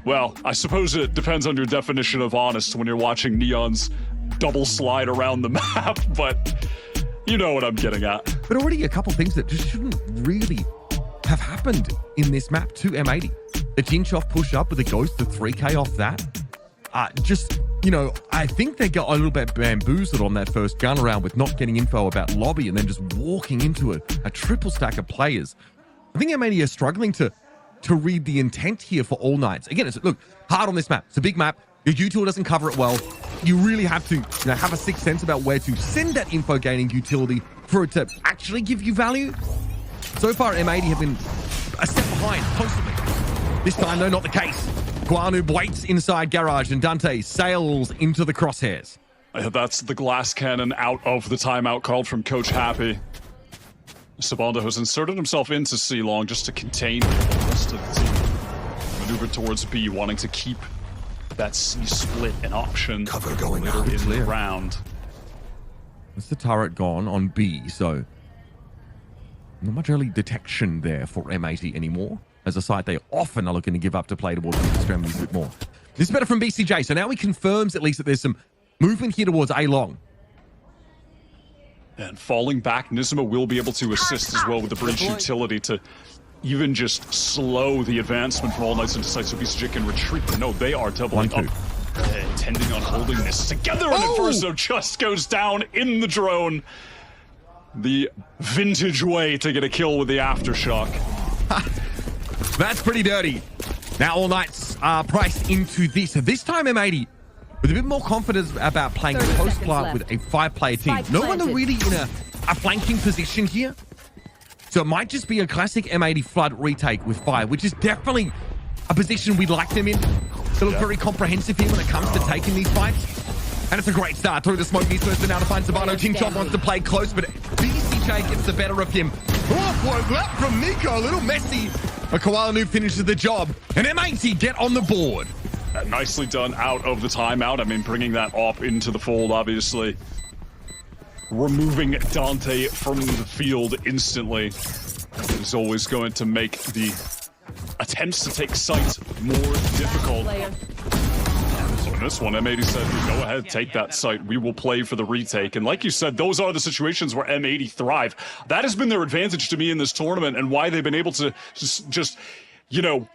well, I suppose it depends on your definition of honest when you're watching Neon's double slide around the map, but you know what I'm getting at. But already a couple things that just shouldn't really have happened in this map to M80. The Tinchoff push up with a Ghost of 3k off that. Just, you know, I think they got a little bit bamboozled on that first gun round with not getting info about lobby and then just walking into a triple stack of players. I think M80 are struggling to read the intent here for All Knights. Again, it's, look, hard on this map. It's a big map. Your util doesn't cover it well. You really have to, you know, have a sixth sense about where to send that info gaining utility for it to actually give you value. So far, M80 have been a step behind constantly. This time, though, not the case. Guanub waits inside garage and Dante sails into the crosshairs. That's the glass cannon out of the timeout called from Coach Happy. Sabanda has inserted himself into C-Long just to contain the rest of the team. Maneuvered towards B, wanting to keep that C split an option. Cover going later out. in the round. That's the turret gone on B, so not much early detection there for M80 anymore. As a site, they often are looking to give up to play towards the extremities a bit more. This is better from BCJ, so now he confirms at least that there's some movement here towards A-Long. And falling back, Nizima will be able to assist as well with the bridge utility to even just slow the advancement from All Knights into site so BCJ can retreat. But no, they are doubling up, intending on holding this together, and Inverso just goes down in the drone. The vintage way to get a kill with the Aftershock. That's pretty dirty. Now All Knights points are priced into this. So this time M80 with a bit more confidence about playing post plant with a 5-player team. No one really in a flanking position here. So it might just be a classic M80 flood retake with 5, which is definitely a position we'd like them in. They look very comprehensive here when it comes to taking these fights. And it's a great start through the smoke. Nismo now to find Sabano. Tinchop wants to play close, but VCT gets the better of him. Oh boy, that from Nico, a little messy. But Koala Noob finishes the job. And M80 get on the board. Nicely done out of the timeout. I mean, bringing that op into the fold, obviously. Removing Dante from the field instantly is always going to make the attempts to take sight more difficult. So in this one, M80 said, go ahead, take that site. We will play for the retake. And like you said, those are the situations where M80 thrive. That has been their advantage to me in this tournament and why they've been able to just you know,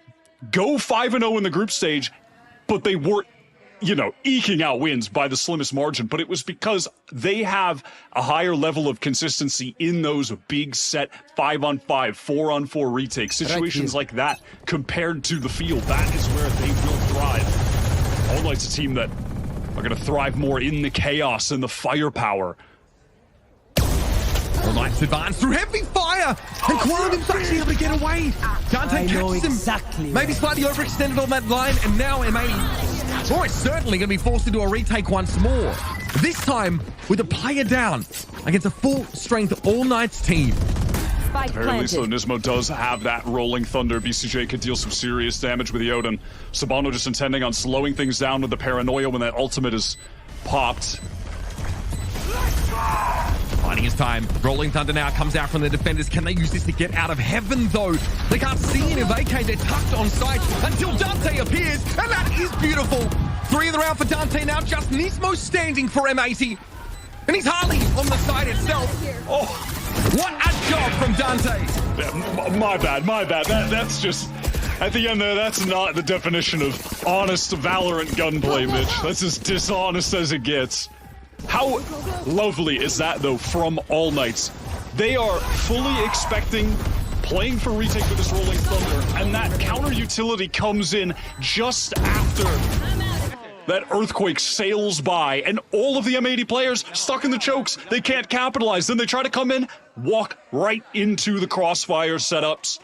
go 5-0 in the group stage, but they weren't, you know, eking out wins by the slimmest margin, but it was because they have a higher level of consistency in those big set 5-on-5, 4-on-4 retakes, situations like that compared to the field. That is where they will thrive. All Knight's a team that are going to thrive more in the chaos and the firepower. All Knight's advance through heavy fire, and Quantum's actually able to get away. Dante catches him, maybe slightly overextended on that line, and now M80 almost certainly going to be forced into a retake once more. This time with a player down against a full-strength All Knight's team. Apparently, so Nismo does have that rolling thunder. BCJ could deal some serious damage with the Odin. Sabano just intending on slowing things down with the paranoia when that ultimate is popped. Finding his time. Rolling Thunder now comes out from the defenders. Can they use this to get out of heaven, though? They can't see any vacate. They're tucked on site until Dante appears, and that is beautiful. 3 in the round for Dante now. Just Nismo standing for M80. And he's hardly on the side itself. Oh, what a job from Dante. Yeah, my bad. That's just... At the end there, that's not the definition of honest Valorant gunplay, Mitch. That's as dishonest as it gets. How lovely is that, though, from All Knights? They are fully expecting playing for retake with this Rolling Thunder, and that counter utility comes in just after that Earthquake sails by, and all of the M80 players stuck in the chokes. They can't capitalize. Then they try to come in, walk right into the crossfire setups.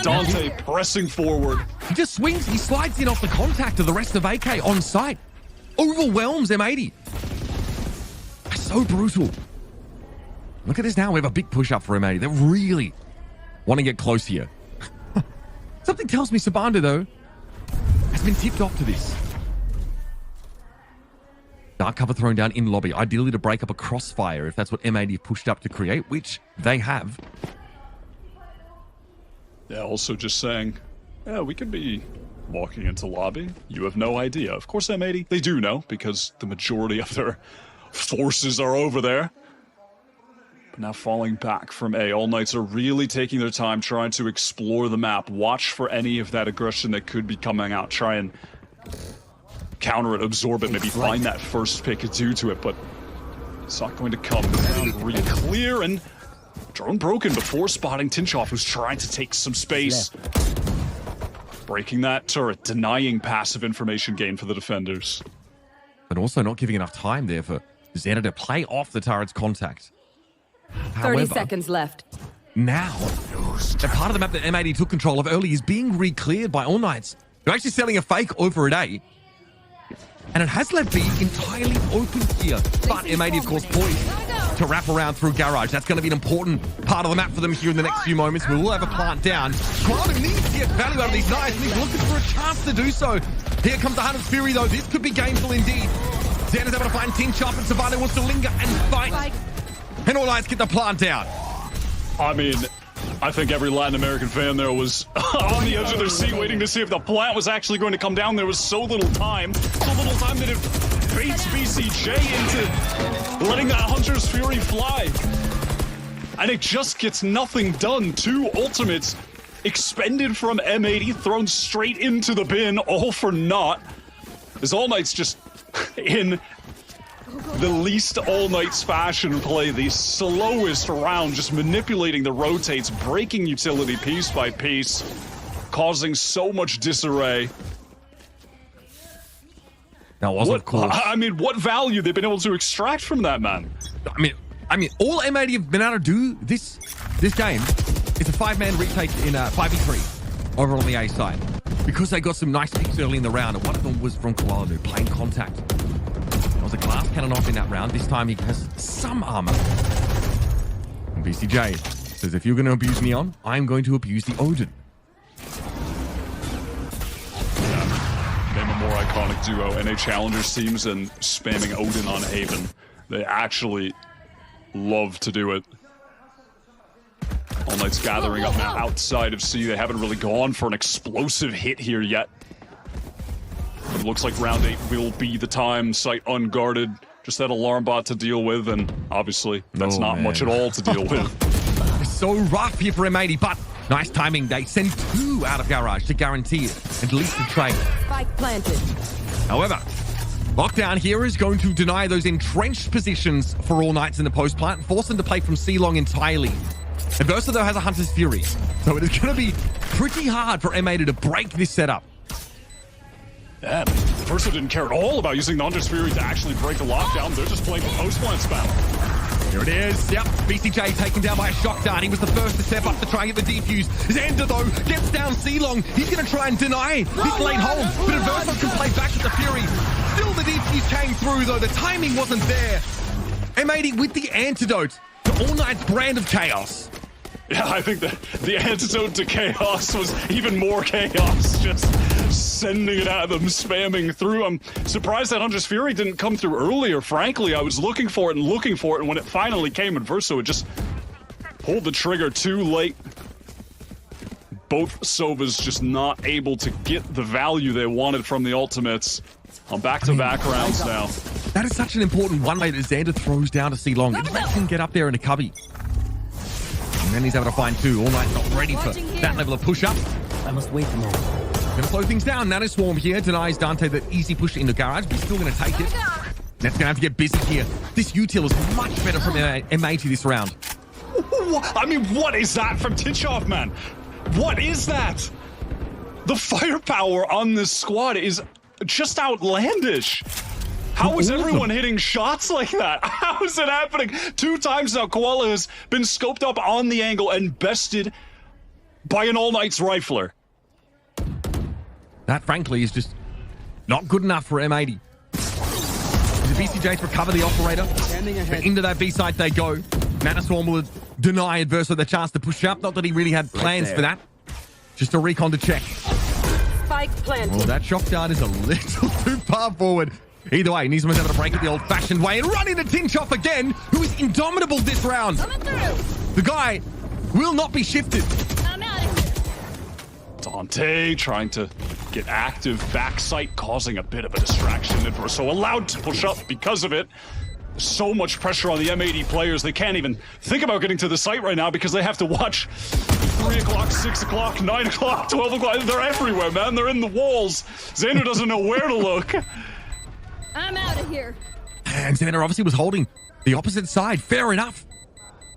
Dante pressing forward. He just swings, he slides in off the contact of the rest of AK on site. Overwhelms M80. So brutal. Look at this now. We have a big push up for M80. They really want to get close here. Something tells me Sabanda, though, has been tipped off to this. Dark cover thrown down in lobby, ideally to break up a crossfire if that's what M80 pushed up to create, which they have. Yeah, also just saying, yeah, we could be walking into lobby. You have no idea. Of course, M80, they do know because the majority of their forces are over there. But now falling back from A. All Knights are really taking their time trying to explore the map. Watch for any of that aggression that could be coming out. Try and counter it, absorb it, maybe find that first pick due to it, but it's not going to come. Really clear, and drone broken before spotting Tinchoff, who's trying to take some space. Breaking that turret, denying passive information gain for the defenders. But also not giving enough time there for Zeta to play off the turret's contact. 30 seconds left. Now, the part of the map that M80 took control of early is being re-cleared by All Knights. They're actually selling a fake over at A. And it has left B entirely open here. But M80, of course, poised to wrap around through Garage. That's going to be an important part of the map for them here in the next few moments. We will have a plant down. Quantum needs to get value out of these knives, and he's looking for a chance to do so. Here comes the Hunter's Fury, though. This could be gameful indeed. Xana's able to find Tinchop, and Savannah wants to linger and fight. And All Knights get the plant down. I mean, I think every Latin American fan there was on the edge of their seat waiting to see if the plant was actually going to come down. There was so little time that it baits BCJ into letting that Hunter's Fury fly. And it just gets nothing done. 2 ultimates expended from M80, thrown straight into the bin, all for naught. As All Knights just in the least All Knights fashion play the slowest round, just manipulating the rotates, breaking utility piece by piece. causing so much disarray. That was, of course. I mean, what value they've been able to extract from that, man? I mean, all M80 have been able to do this game is a 5-man retake in a 5v3 over on the A side, because they got some nice picks early in the round, and one of them was from Koala playing contact. There was a glass cannon off in that round. This time he has some armor. And VCJ says, if you're going to abuse Neon, I'm going to abuse the Odin. Name a more iconic duo, NA Challengers teams, and spamming Odin on Haven. They actually love to do it. All Knight's gathering up now outside of C. They haven't really gone for an explosive hit here yet. It looks like round 8 will be the time. Site unguarded. Just that alarm bot to deal with, and obviously that's not much at all to deal with. It's so rough here for M80, but nice timing. They send 2 out of garage to guarantee it, at least the trade. Spike planted. However, Lockdown here is going to deny those entrenched positions for All Knights in the post plant and force them to play from C-Long entirely. Adversa, though, has a Hunter's Fury, so it is going to be pretty hard for M80 to break this setup. Yeah, Versa didn't care at all about using the Hunter's Fury to actually break the lockdown. They're just playing the post-plant spell. Here it is. Yep, BCJ taken down by a shock dart. He was the first to step up to try and get the defuse. Xander, though, gets down C-Long. He's going to try and deny this lane hold, but Adversa can play back with the Fury. Still, the defuse came through, though. The timing wasn't there. M80 with the antidote to All Knight's brand of chaos. Yeah, I think the antidote to chaos was even more chaos. Just sending it at them, spamming through. I'm surprised that Hunter's Fury didn't come through earlier, frankly. I was looking for it, and when it finally came, Adverso had just pulled the trigger too late. Both Sovas just not able to get the value they wanted from the ultimates on back-to-back rounds now. That is such an important one-way that Xander throws down to C-Long. It lets him get up there in a cubby. And then he's able to find 2. All Knight's not ready for that level of push-up. I must wait a moment. Gonna slow things down. Nano Swarm here denies Dante that easy push into garage, but he's still gonna take it. Net's gonna have to get busy here. This util is much better from M80 this round. I mean, what is that from Titchoff, man? What is that? The firepower on this squad is just outlandish. How is everyone hitting shots like that? How is it happening? 2 times now, Koala has been scoped up on the angle and bested by an All Knight's rifler. That, frankly, is just not good enough for M80. The BCJ to recover the operator. But into that B site they go. Nanoswarm will deny Adverso the chance to push up. Not that he really had plans for that. Just a recon to check. Spike planted. Well, that shock dart is a little too far forward. Either way, Nisma's able to break it the old-fashioned way and run into Tinchoff again, who is indomitable this round. The guy will not be shifted. Dante trying to get active backside, causing a bit of a distraction. Adverso allowed to push up because of it. So much pressure on the M80 players, they can't even think about getting to the site right now because they have to watch 3 o'clock, 6 o'clock, 9 o'clock, 12 o'clock. They're everywhere, man. They're in the walls. Xander doesn't know where to look. I'm out of here. And Xander obviously was holding the opposite side. Fair enough.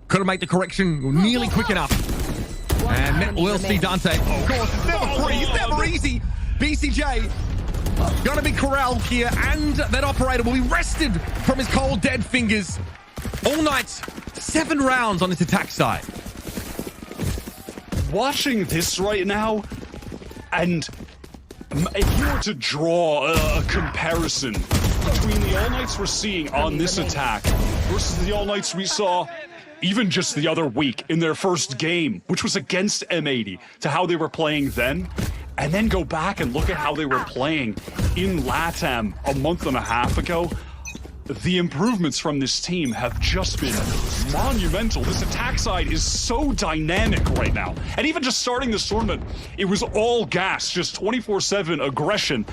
Couldn't make the correction nearly quick enough. And we'll see Dante. Of course, it's never free. It's never easy. BCJ gonna be corralled here, and that operator will be rested from his cold, dead fingers. All Night, 7 rounds on his attack side. Watching this right now, and if you were to draw a comparison between the All Knights we're seeing on this attack versus the All Knights we saw even just the other week in their first game, which was against M80, to how they were playing then, and then go back and look at how they were playing in LATAM a month and a half ago, the improvements from this team have just been monumental. This attack side is so dynamic right now. And even just starting this tournament, it was all gas, just 24/7 aggression.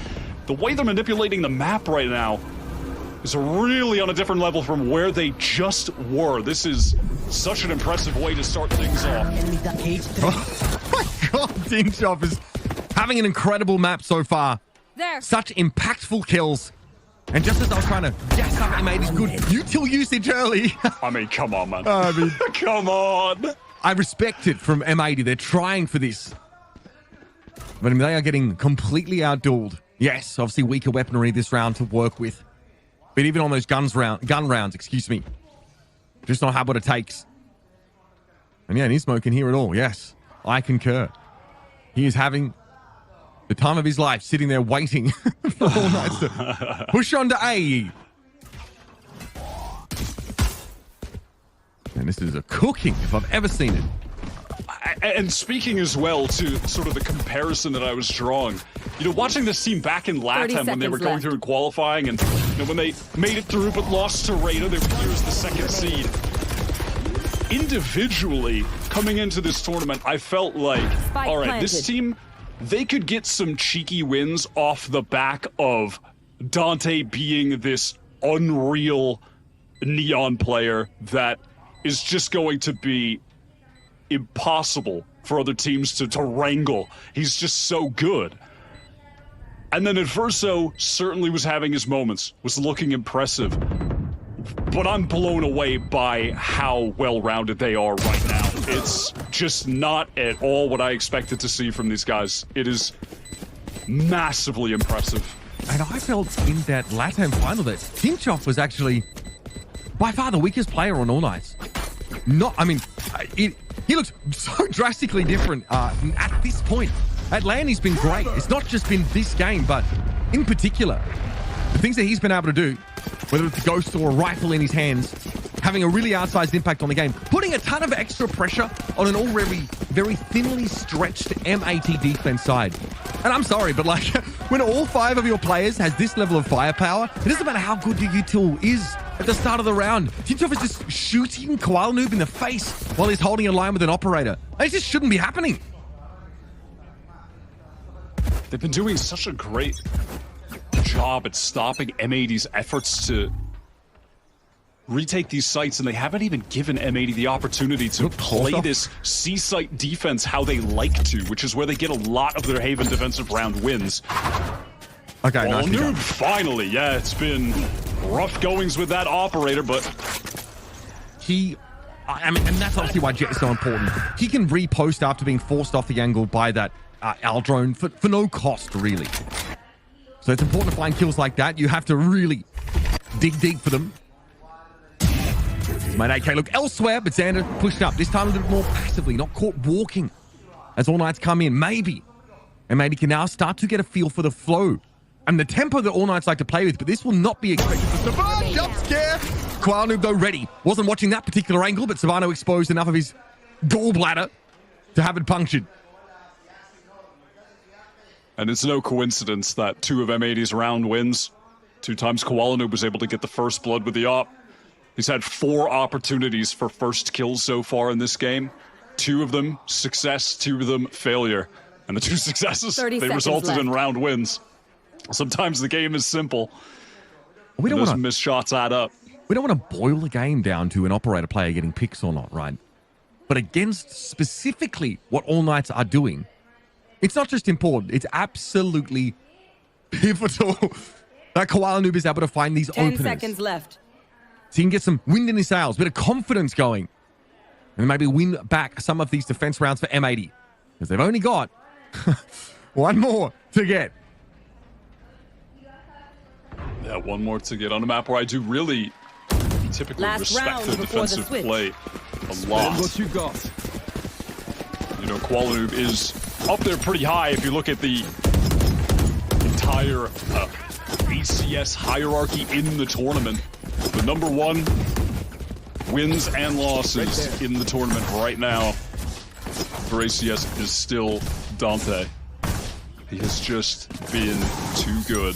The way they're manipulating the map right now is really on a different level from where they just were. This is such an impressive way to start things off. Oh my God, Tinchoff is having an incredible map so far. Such impactful kills. And just as I was trying to gas up M80's good util usage early. I mean, come on, man. I mean, come on. I respect it from M80. They're trying for this. But I mean, they are getting completely outdueled. Yes, obviously weaker weaponry this round to work with. But even on those gun rounds, excuse me, just not have what it takes. And yeah, he's smoking here at all. Yes, I concur. He is having the time of his life sitting there waiting for All Knights to push on to A. And this is a cooking if I've ever seen it. And speaking as well to sort of the comparison that I was drawing, you know, watching this team back in LATAM when they were going through qualifying and, you know, when they made it through but lost to Raider, they were here as the second seed. Individually, coming into this tournament, I felt like, all right, this team, they could get some cheeky wins off the back of Dante being this unreal Neon player that is just going to be impossible for other teams to wrangle. He's just so good. And then Adverso certainly was having his moments, was looking impressive. But I'm blown away by how well-rounded they are right now. It's just not at all what I expected to see from these guys. It is massively impressive. And I felt in that LATAM final that Tinchoff was actually by far the weakest player on All Knights. He looks so drastically different at this point. At LAN, he's been great. It's not just been this game, but in particular, the things that he's been able to do, whether it's a ghost or a rifle in his hands, having a really outsized impact on the game, putting a ton of extra pressure on an already very thinly stretched M80 defense side. And I'm sorry, but like, when all 5 of your players has this level of firepower, it doesn't matter how good your util is at the start of the round. Tinchoff is just shooting Koala Noob in the face while he's holding a line with an operator. And it just shouldn't be happening. They've been doing such a great job at stopping M80's efforts to retake these sites, and they haven't even given M80 the opportunity to play this C-site defense how they like to, which is where they get a lot of their Haven defensive round wins. Okay, nice. Noob, finally. Yeah, it's been rough goings with that operator, but and that's obviously why Jet is so important. He can repost after being forced off the angle by that Al drone for no cost, really. So it's important to find kills like that. You have to really dig deep for them. Might AK look elsewhere, but Xander pushed up. This time a little more passively, not caught walking. As All Knights come in, maybe can now start to get a feel for the flow and the tempo that All Knights like to play with, but this will not be expected to survive. Jump scare! Koala Noob, though, ready. Wasn't watching that particular angle, but Savano exposed enough of his gallbladder to have it punctured. And it's no coincidence that 2 of M80's round wins, 2 times Koala Noob was able to get the first blood with the op. He's had 4 opportunities for first kills so far in this game. 2 of them success, 2 of them failure. And the 2 successes, they resulted in round wins. Sometimes the game is simple. Those missed shots add up. We don't want to boil the game down to an operator player getting picks or not, right? But against specifically what All Knights are doing, it's not just important, it's absolutely pivotal that Koala Noob is able to find these 10 openers. 10 seconds left. So he can get some wind in his sails, a bit of confidence going, and maybe win back some of these defense rounds for M80, because they've only got one more to get. Yeah, one more to get on a map where I do really typically respect the defensive play a lot. What you got? You know, Koala Noob is up there pretty high if you look at the entire ACS hierarchy in the tournament. The number 1 wins and losses in the tournament right now for ACS is still Dante. He has just been too good.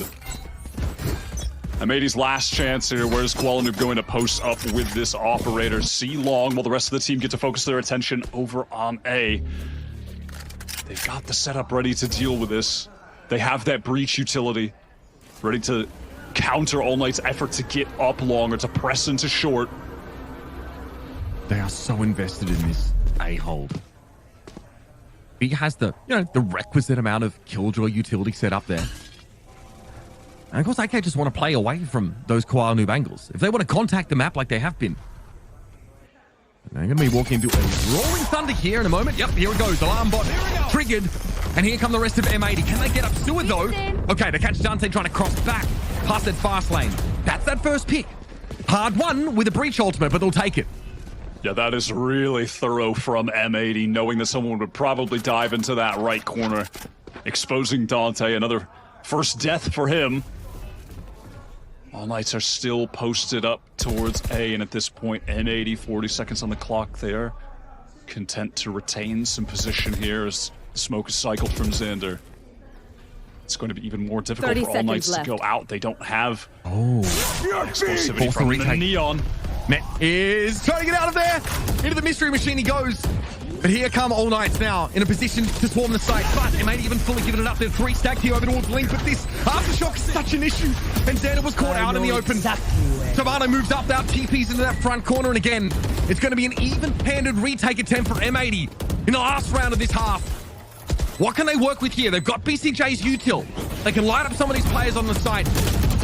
M80's last chance here. Where's Koala Noob going to post up with this operator? C long while the rest of the team get to focus their attention over on A. They've got the setup ready to deal with this. They have that breach utility ready to counter All Knight's effort to get up long or to press into short. They are so invested in this A hold. He has the requisite amount of Killjoy utility set up there. And of course, AK just want to play away from those Koala Noob angles. If they want to contact the map like they have been, they're going to be walking into a roaring thunder here in a moment. Yep, here it goes. Alarm bot triggered. And here come the rest of M80. Can they get up to it, though? Okay, they catch Dante trying to cross back past that fast lane. That's that first pick. Hard one with a breach ultimate, but they'll take it. Yeah, that is really thorough from M80, knowing that someone would probably dive into that right corner, exposing Dante. Another first death for him. All Knights are still posted up towards A, and at this point, M80, 40 seconds on the clock there. Content to retain some position here as the smoke is cycled from Xander. It's going to be even more difficult for All Knights to go out. They don't have explosivity from the Neon. Net is trying to get out of there. Into the mystery machine he goes. But here come All Knights now in a position to swarm the site. But it ain't even fully given it up. They're 3 stacked here over towards Link. But this aftershock is such an issue. And Xander was caught out in the open. Tabano moves up now, TPs into that front corner. And again, it's going to be an even-handed retake attempt for M80 in the last round of this half. What can they work with here? They've got BCJ's util. They can light up some of these players on the side.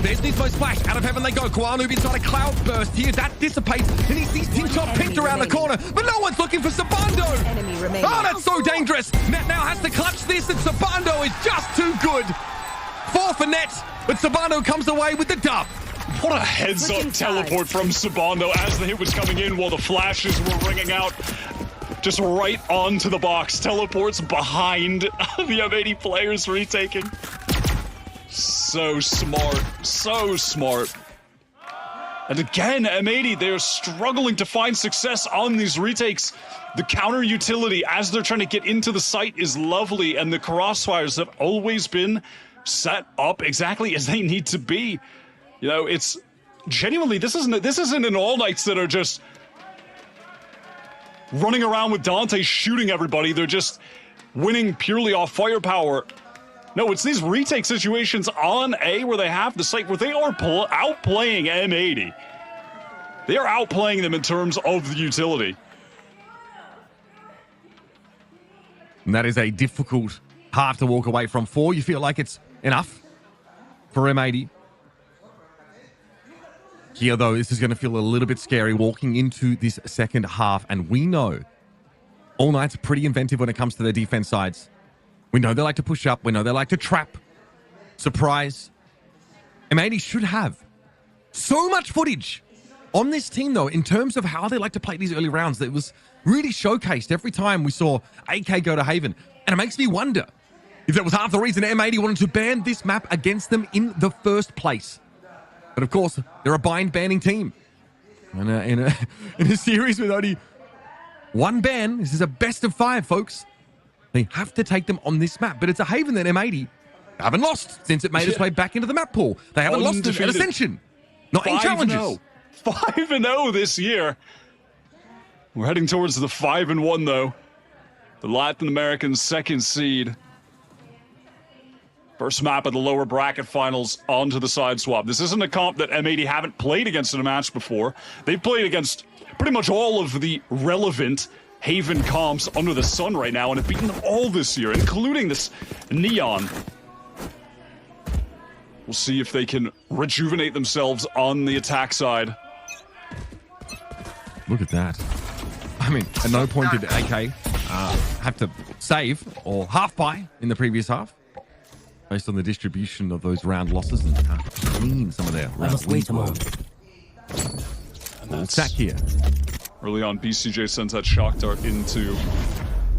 There's Nismo Splash. Out of heaven they go. Koanub inside a cloud burst here. That dissipates. And he sees Tinchop picked around the corner. But no one's looking for Sabando. Oh, that's so dangerous. Net now has to clutch this. And Sabando is just too good. 4 for Net. But Sabando comes away with the dub. What a heads-up teleport from Sabando as the hit was coming in while the flashes were ringing out. Just right onto the box. Teleports behind the M80 players retaking. So smart. So smart. And again, M80, they're struggling to find success on these retakes. The counter utility as they're trying to get into the site is lovely, and the crossfires have always been set up exactly as they need to be. You know, it's genuinely, this isn't an All Knights that are just running around with Dante shooting everybody. They're just winning purely off firepower. No, it's these retake situations on A where they have the site where they are outplaying M80. They are outplaying them in terms of the utility. And that is a difficult half to walk away from. 4, you feel like it's enough for M80. Here, though, this is going to feel a little bit scary walking into this second half. And we know All Knights are pretty inventive when it comes to their defense sides. We know they like to push up. We know they like to trap, surprise. M80 should have so much footage on this team, though, in terms of how they like to play these early rounds. That was really showcased every time we saw AK go to Haven. And it makes me wonder if that was half the reason M80 wanted to ban this map against them in the first place. But of course, they're a bind-banning team. And in a series with only 1 ban, this is a best of 5, folks. They have to take them on this map. But it's a Haven that M80 haven't lost since it made its way back into the map pool. They haven't lost at Ascension. Not in Challengers. 5-0 this year. We're heading towards the 5-1, though. The Latin American second seed. First map of the lower bracket finals onto the side swap. This isn't a comp that M80 haven't played against in a match before. They've played against pretty much all of the relevant Haven comps under the sun right now and have beaten them all this year, including this Neon. We'll see if they can rejuvenate themselves on the attack side. Look at that. I mean, at no point did AK have to save or half buy in the previous half, based on the distribution of those round losses and how clean some of their round wins were. And that's Sack here. Early on, BCJ sends that shock dart into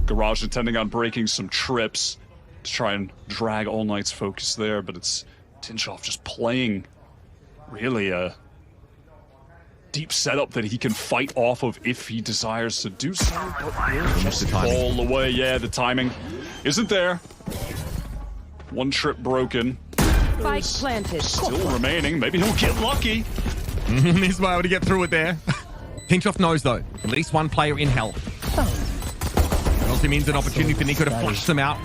Garage, intending on breaking some trips to try and drag All Knight's focus there, but it's Tinchov just playing really a deep setup that he can fight off of if he desires to do so. Just all the way, yeah, the timing isn't there. 1 trip broken. Spike planted. Still remaining. Maybe he'll get lucky. He's able to get through it there. Tinchov knows, though, at least 1 player in hell. It also means an opportunity for Nico to flush them out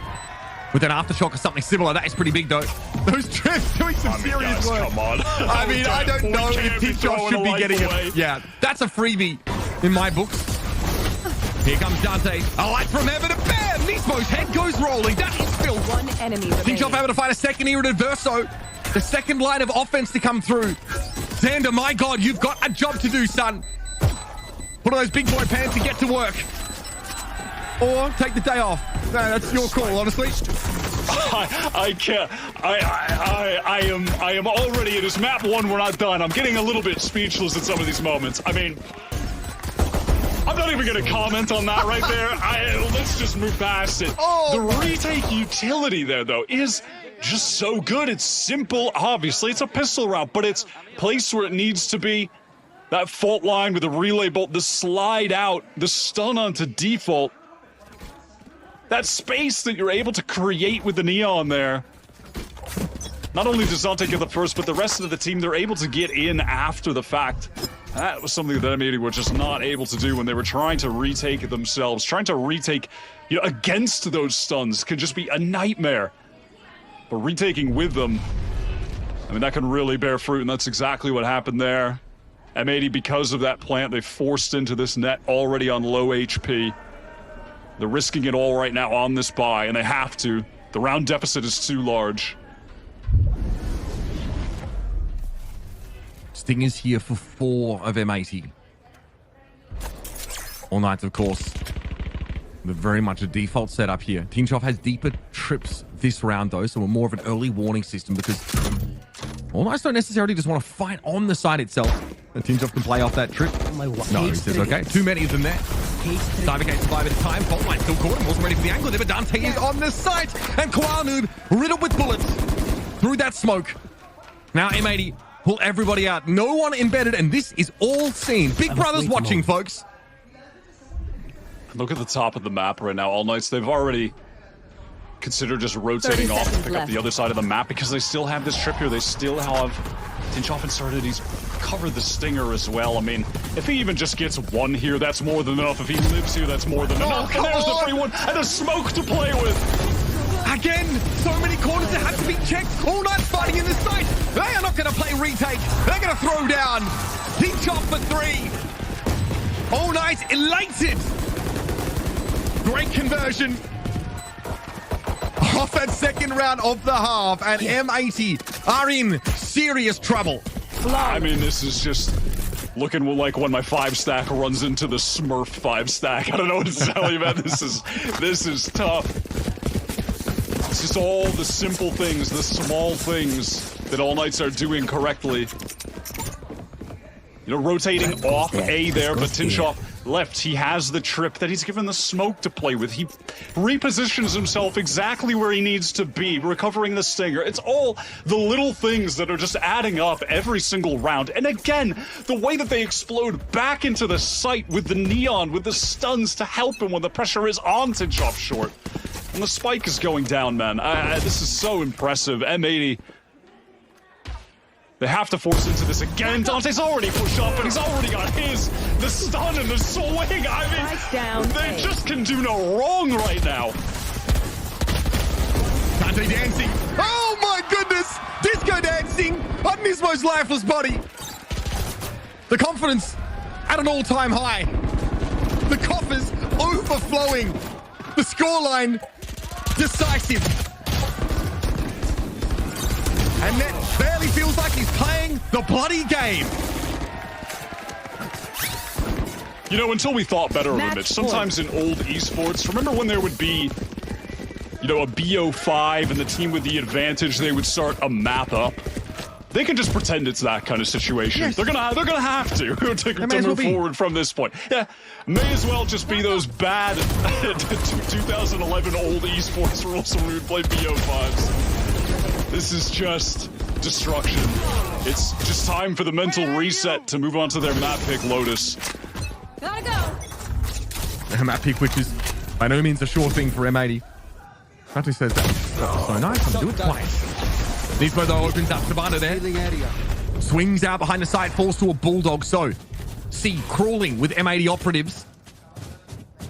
with an aftershock or something similar. That is pretty big, though. Those trips doing some serious work. Come on. I mean, I don't know if Tinchov should be getting it. Yeah, that's a freebie in my books. Here comes Dante. A light from heaven, and bam! Nismo's head goes rolling. That is Phil. 1 enemy remaining. Tinchov able to fight a second here at Adverso. The second line of offense to come through. Xander, my God, you've got a job to do, son. Put on those big boy pants and get to work. or take the day off. No, that's your call, honestly. I can't. I am already. It is map 1. We're not done. I'm getting a little bit speechless at some of these moments. I mean, I'm not even going to comment on that right there. Let's just move past it. The retake utility there, though, is just so good. It's simple. Obviously, it's a pistol route, but it's placed where it needs to be. That fault line with the relay bolt, the slide out, the stun onto default. That space that you're able to create with the Neon there. Not only does Dante get the first, but the rest of the team, they're able to get in after the fact. That was something that M80 were just not able to do when they were trying to retake it themselves. Trying to retake, against those stuns can just be a nightmare. But retaking with them, I mean, that can really bear fruit, and that's exactly what happened there. M80, because of that plant, they forced into this net already on low HP. They're risking it all right now on this buy, and they have to. The round deficit is too large. Sting is here for 4 of M80. All Knights, of course. But very much a default setup here. Tinchoff has deeper trips this round, though, so we're more of an early warning system because All Knights don't necessarily just want to fight on the side itself. And Tinchoff can play off that trip. No, he says, okay, too many of them there. Cybergate surviving time. Fault line still caught him. Wasn't ready for the angle there, but Dante is on the site. And Koal riddled with bullets through that smoke. Now M80 pull everybody out. No one embedded, and this is all seen. Big Brother's watching, folks. Look at the top of the map right now. All Knights, they've already considered just rotating off to pick up the other side of the map because they still have this trip here. They still have Tinchoff inserted. He's covered the Stinger as well. I mean, if he even just gets one here, that's more than enough. If he lives here, that's more than enough. And there's the free one and a smoke to play with. Again, so many corners that have to be checked. All Knights fighting in the site. They are not going to play retake. They're going to throw down. Tinchoff for 3. All Knights elated. Great conversion off that second round of the half, and M80 are in serious trouble. I mean, this is just looking like when my 5-stack runs into the Smurf 5-stack. I don't know what to tell you, man. This is tough. It's just all the simple things, the small things that All Knights are doing correctly. Rotating off A there, but Tinchoff left. He has the trip that he's given the smoke to play with. He repositions himself exactly where he needs to be, recovering the Stinger. It's all the little things that are just adding up every single round. And again, the way that they explode back into the site with the Neon, with the stuns to help him when the pressure is on Tinchoff short. And the spike is going down, man. This is so impressive. M80. They have to force into this again. Dante's already pushed up, and he's already got the stun and the swing. I mean, they just can do no wrong right now. Dante dancing. Oh my goodness! Disco dancing on Nismo's lifeless body. The confidence at an all-time high. The coffers overflowing. The scoreline decisive. And that barely feels like he's playing the bloody game. Until we thought better of him, sometimes in old esports, remember when there would be, a BO5 and the team with the advantage, they would start a map up? They can just pretend it's that kind of situation. Yes. They're gonna have to move forward from this point. Yeah, may as well just be those bad 2011 old esports rules when we would play BO5s. This is just destruction. It's just time for the mental reset to move on to their map pick, Lotus. Gotta go. A map pick, which is by no means a sure thing for M80. Dante says that's so nice. I'm do it twice. Nismo though opens up Savannah there. Swings out behind the side, falls to a Bulldog. So, C crawling with M80 operatives.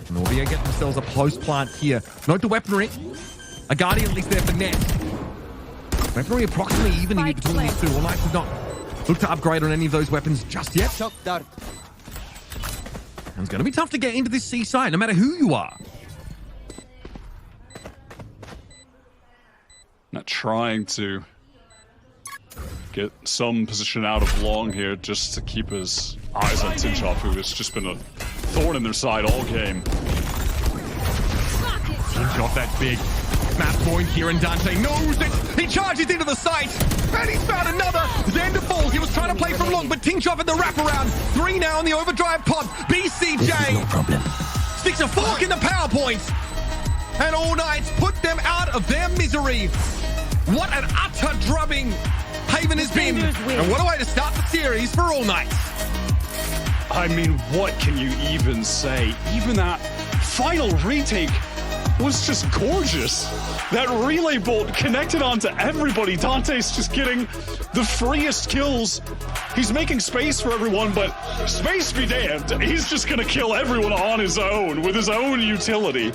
Norbia get themselves a post plant here. Note the weaponry. A Guardian at least there for Net. Weaponry approximately even between these two. All Knights have not looked to upgrade on any of those weapons just yet. And it's going to be tough to get into this C side, no matter who you are. Not trying to get some position out of long here just to keep his eyes on Tinchoff, who has just been a thorn in their side all game. Got that big map point here, and Dante knows it. He charges into the site, and he's found another. Xander falls. He was trying to play from long, but Tinchov at the wraparound. 3 now on the overdrive pop. BCJ No problem. sticks a fork in the PowerPoint, and All Knights put them out of their misery. What an utter drubbing Haven has been, and what a way to start the series for All Knights. I mean, what can you even say? Even that final retake was just gorgeous. That relay bolt connected onto everybody. Dante's just getting the freest kills. He's making space for everyone, but space be damned. He's just gonna kill everyone on his own with his own utility.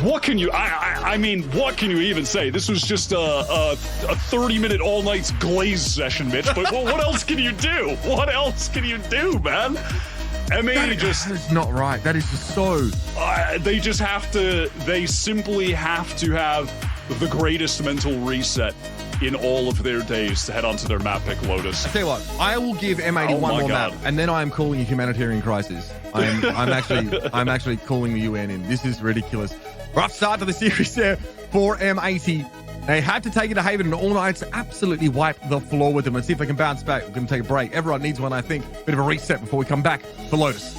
What can you, I mean, what can you even say? This was just a 30-minute All Knights glaze session, Mitch, but what else can you do? What else can you do, man? M80 that is not right. That is just so... they just have to, they simply have to have the greatest mental reset in all of their days to head onto their map pick, Lotus. I tell you what, I will give M80 one more map, and then I am calling a humanitarian crisis. I'm actually calling the UN in. This is ridiculous. Rough start to the series there for M80. They had to take it to Haven, and All Knights absolutely wiped the floor with them. Let's see if they can bounce back. We're going to take a break. Everyone needs one, I think. Bit of a reset before we come back for Lotus.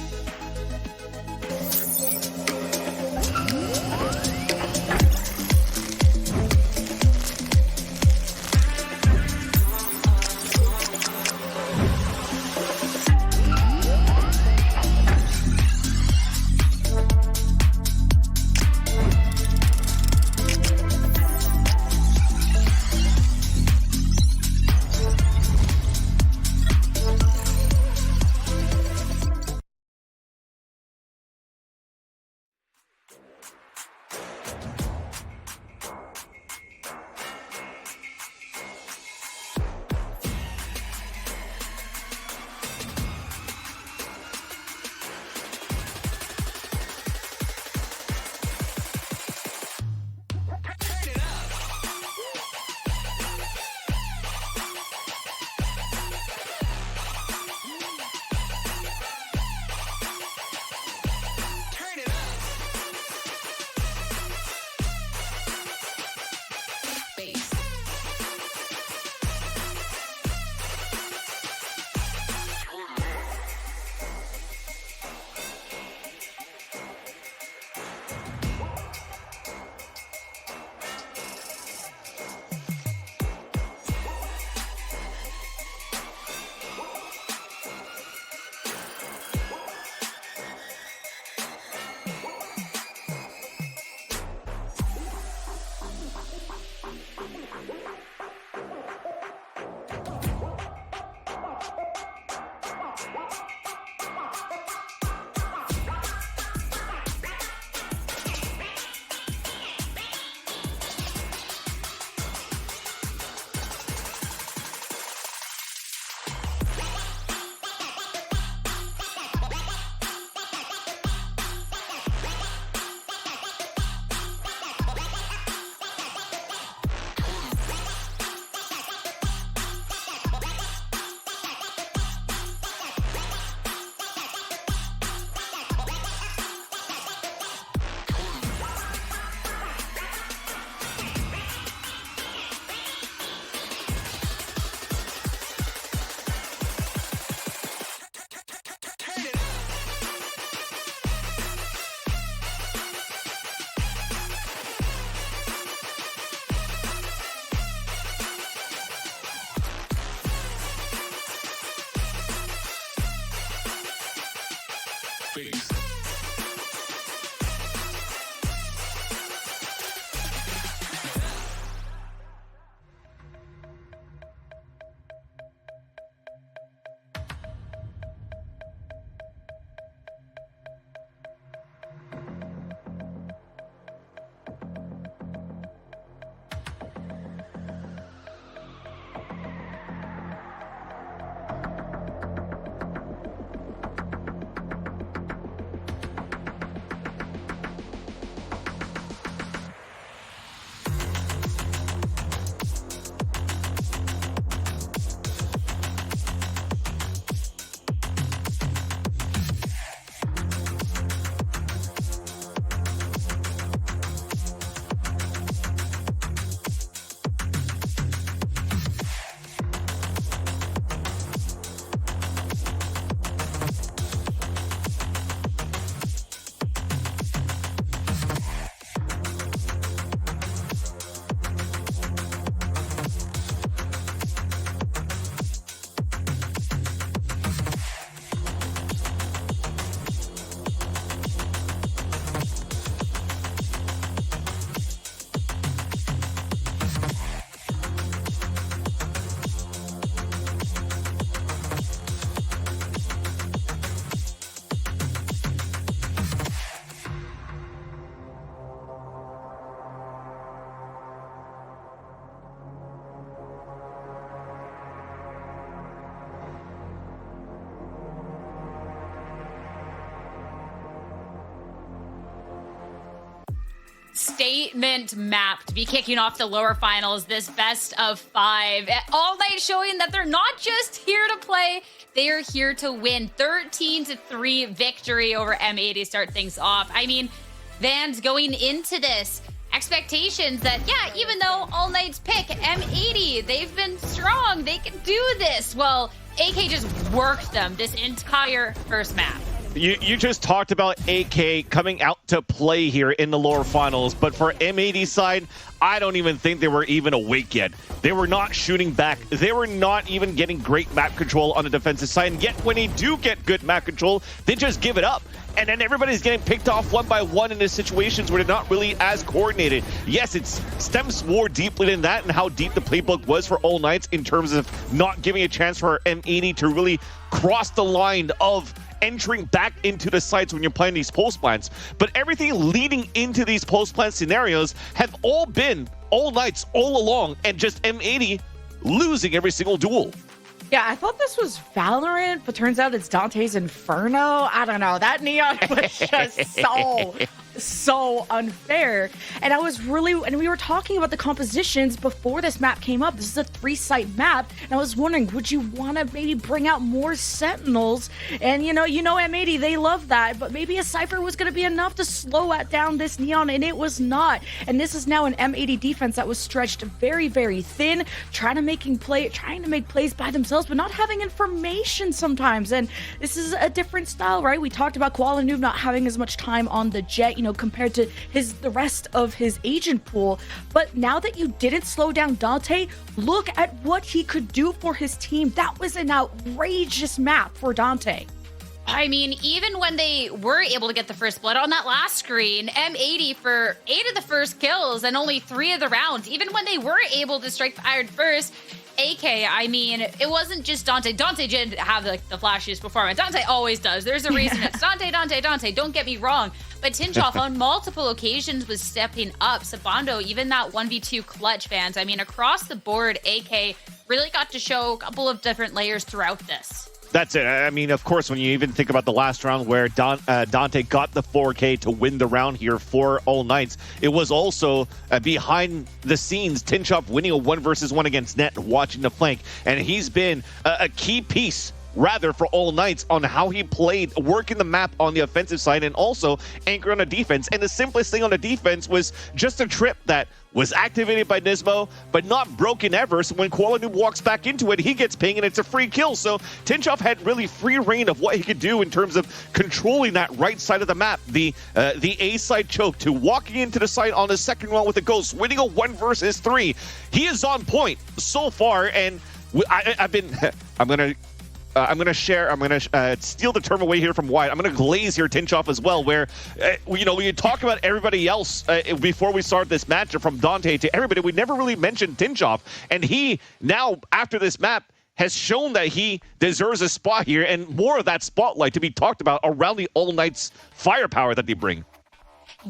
statement map to be kicking off the lower finals, this best of 5. All Night showing that they're not just here to play, they are here to win. 13-3 victory over M80 start things off. I mean, Vans going into this, expectations that, yeah, even though All Night's pick M80, they've been strong, they can do this. Well, AK just worked them this entire first map. You just talked about AK coming out to play here in the lower finals, but for M80's side, I don't even think they were even awake yet. They were not shooting back. They were not even getting great map control on the defensive side, and yet when they do get good map control, they just give it up. And then everybody's getting picked off one by one in the situations where they're not really as coordinated. Yes, it stems more deeply than that and how deep the playbook was for All Nights in terms of not giving a chance for M80 to really cross the line of entering back into the sites when you're playing these post plants. But everything leading into these post plant scenarios have all been All Nights all along, and just M80 losing every single duel. Yeah, I thought this was Valorant, but turns out it's Dante's Inferno. I don't know. That neon was just so unfair. And we were talking about the compositions before this map came up. This is a 3-site map, and I was wondering, would you want to maybe bring out more Sentinels? And you know M80, they love that, but maybe a Cypher was going to be enough to slow down this neon, and it was not. And this is now an M80 defense that was stretched very, very thin, trying to make plays by themselves, but not having information sometimes. And this is a different style, right? We talked about Koala Noob not having as much time on the jet, compared to the rest of his agent pool. But now that you didn't slow down Dante, look at what he could do for his team. That was an outrageous map for Dante. I mean, even when they were able to get the first blood on that last screen, M80 for 8 of the first kills and only 3 of the rounds, even when they were able to strike fired first, AK, I mean, it wasn't just Dante. Dante did have the flashes before. Dante always does. There's a reason it's Dante, don't get me wrong. But Tinchoff on multiple occasions was stepping up. Sabando, even that 1v2 clutch, fans. I mean, across the board, AK really got to show a couple of different layers throughout this. That's it. I mean, of course, when you even think about the last round where Dante got the 4K to win the round here for All Nights, it was also behind the scenes, Tinchoff winning a 1v1 against Net, watching the flank. And he's been a key piece rather for All Nights on how he played, working the map on the offensive side and also anchor on the defense. And the simplest thing on the defense was just a trip that was activated by Nismo, but not broken ever. So when Koala Noob walks back into it, he gets ping and it's a free kill. So Tinchoff had really free reign of what he could do in terms of controlling that right side of the map. The A side choke to walking into the side on the second round with a ghost, winning a 1v3. He is on point so far, and I'm gonna steal the term away here from Wyatt. I'm gonna glaze here Tinchoff as well, where when you talk about everybody else before we start this matchup, from Dante to everybody, we never really mentioned Tinchoff, and he now after this map has shown that he deserves a spot here, and more of that spotlight to be talked about around the All Nights firepower that they bring.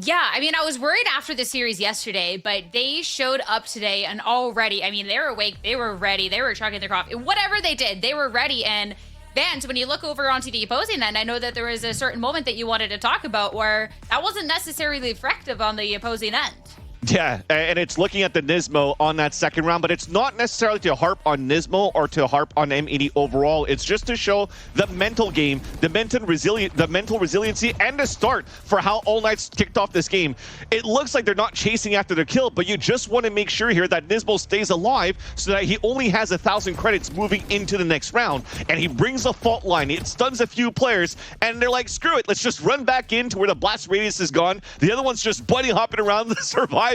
Yeah, I mean, I was worried after the series yesterday, but they showed up today and already, I mean, they were awake, they were ready, they were chugging their coffee. Whatever they did, they were ready. And Vance, when you look over onto the opposing end, I know that there was a certain moment that you wanted to talk about where that wasn't necessarily effective on the opposing end. Yeah, and it's looking at the Nismo on that second round, but it's not necessarily to harp on Nismo or to harp on M80 overall. It's just to show the mental game, the mental resiliency, and the start for how All Nights kicked off this game. It looks like they're not chasing after the kill, but you just want to make sure here that Nismo stays alive so that he only has 1,000 credits moving into the next round. And he brings a fault line. It stuns a few players, and they're like, screw it, let's just run back into where the blast radius is gone. The other one's just bunny hopping around the survival.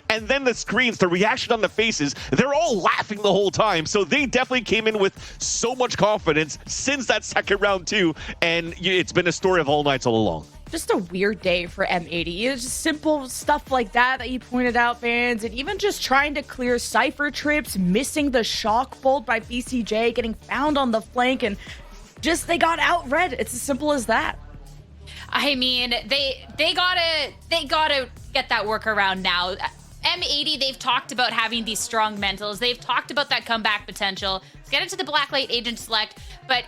And then the screens, the reaction on the faces, they're all laughing the whole time. So they definitely came in with so much confidence since that second round too. And it's been a story of All Nights all along. Just a weird day for M80. It's just simple stuff like that you pointed out, fans. And even just trying to clear Cypher trips, missing the shock bolt by BCJ, getting found on the flank, and just they got outread. It's as simple as that. I mean, they gotta get that workaround now. M80, they've talked about having these strong mentals. They've talked about that comeback potential. Let's get into the Blacklight Agent Select. But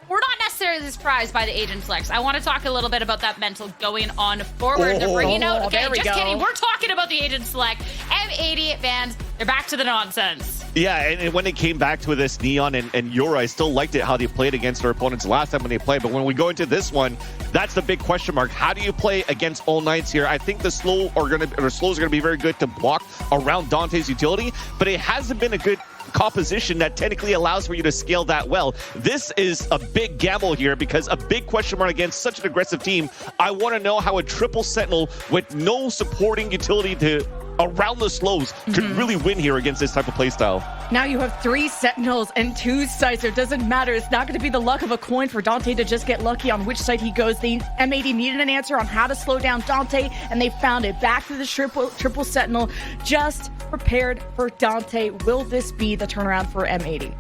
we're not necessarily surprised by the agent flex. I want to talk a little bit about that mental going on forward. They're bringing out, okay, there we just go. kidding. We're talking about the agent select. M80 fans, they're back to the nonsense. Yeah, and when they came back to this Neon and Yura, I still liked it how they played against their opponents last time when they played. But when we go into this one, that's the big question mark. How do you play against All Knights here? I think the slows are going to be very good to block around Dante's utility, but it hasn't been a good composition that technically allows for you to scale that well. This is a big gamble here because a big question mark against such an aggressive team. I want to know how a triple sentinel with no supporting utility to around the slows could really win here against this type of playstyle. Now you have 3 Sentinels and 2 sides. So it doesn't matter. It's not going to be the luck of a coin for Dante to just get lucky on which side he goes. The M80 needed an answer on how to slow down Dante, and they found it. Back to the triple Sentinel, just prepared for Dante. Will this be the turnaround for M80?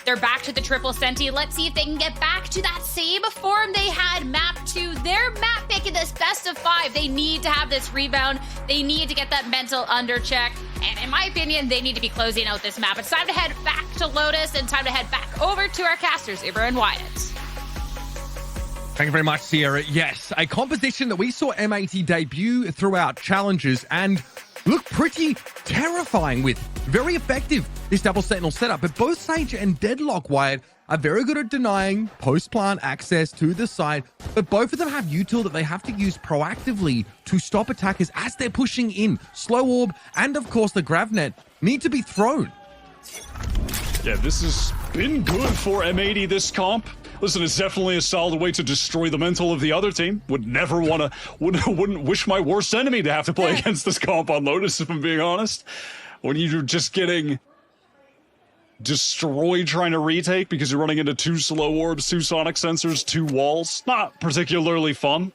They're back to the triple Senti. Let's see if they can get back to that same form they had map 2. Their map pick in this best of 5. They need to have this rebound. They need to get that mental under check. And in my opinion, they need to be closing out this map. It's time to head back to Lotus and time to head back over to our casters, Uber and Wyatt. Thank you very much, Sierra. Yes, a composition that we saw M80 debut throughout challenges and look pretty terrifying with. Very effective, this double sentinel setup. But both Sage and Deadlock, Wyatt, are very good at denying post-plant access to the side. But both of them have util that they have to use proactively to stop attackers as they're pushing in. Slow Orb and, of course, the Gravnet need to be thrown. Yeah, this has been good for M80 this comp. Listen, it's definitely a solid way to destroy the mental of the other team. Would never want to, wouldn't wish my worst enemy to have to play against this comp on Lotus, if I'm being honest. When you're just getting destroyed trying to retake because you're running into 2 slow orbs, 2 sonic sensors, 2 walls. Not particularly fun.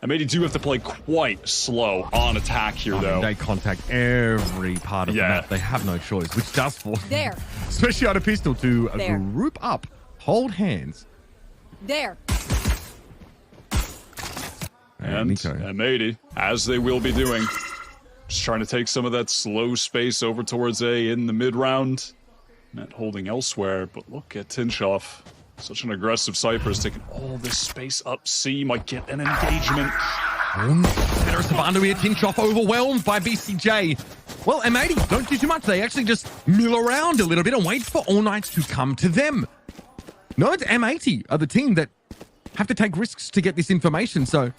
M80 do have to play quite slow on attack here, though. They contact every part of the map. They have no choice, which does force them, especially on a pistol, to group up, hold hands. There. And M80, as they will be doing, just trying to take some of that slow space over towards A in the mid-round. Net holding elsewhere, but look at Tinshoff. Such an aggressive Cypher, taking all this space up C, might get an engagement. Better Savando here, Tinshoff overwhelmed by BCJ. Well, M80 don't do too much. They actually just mill around a little bit and wait for All Knights to come to them. No, it's M80 are the team that have to take risks to get this information, so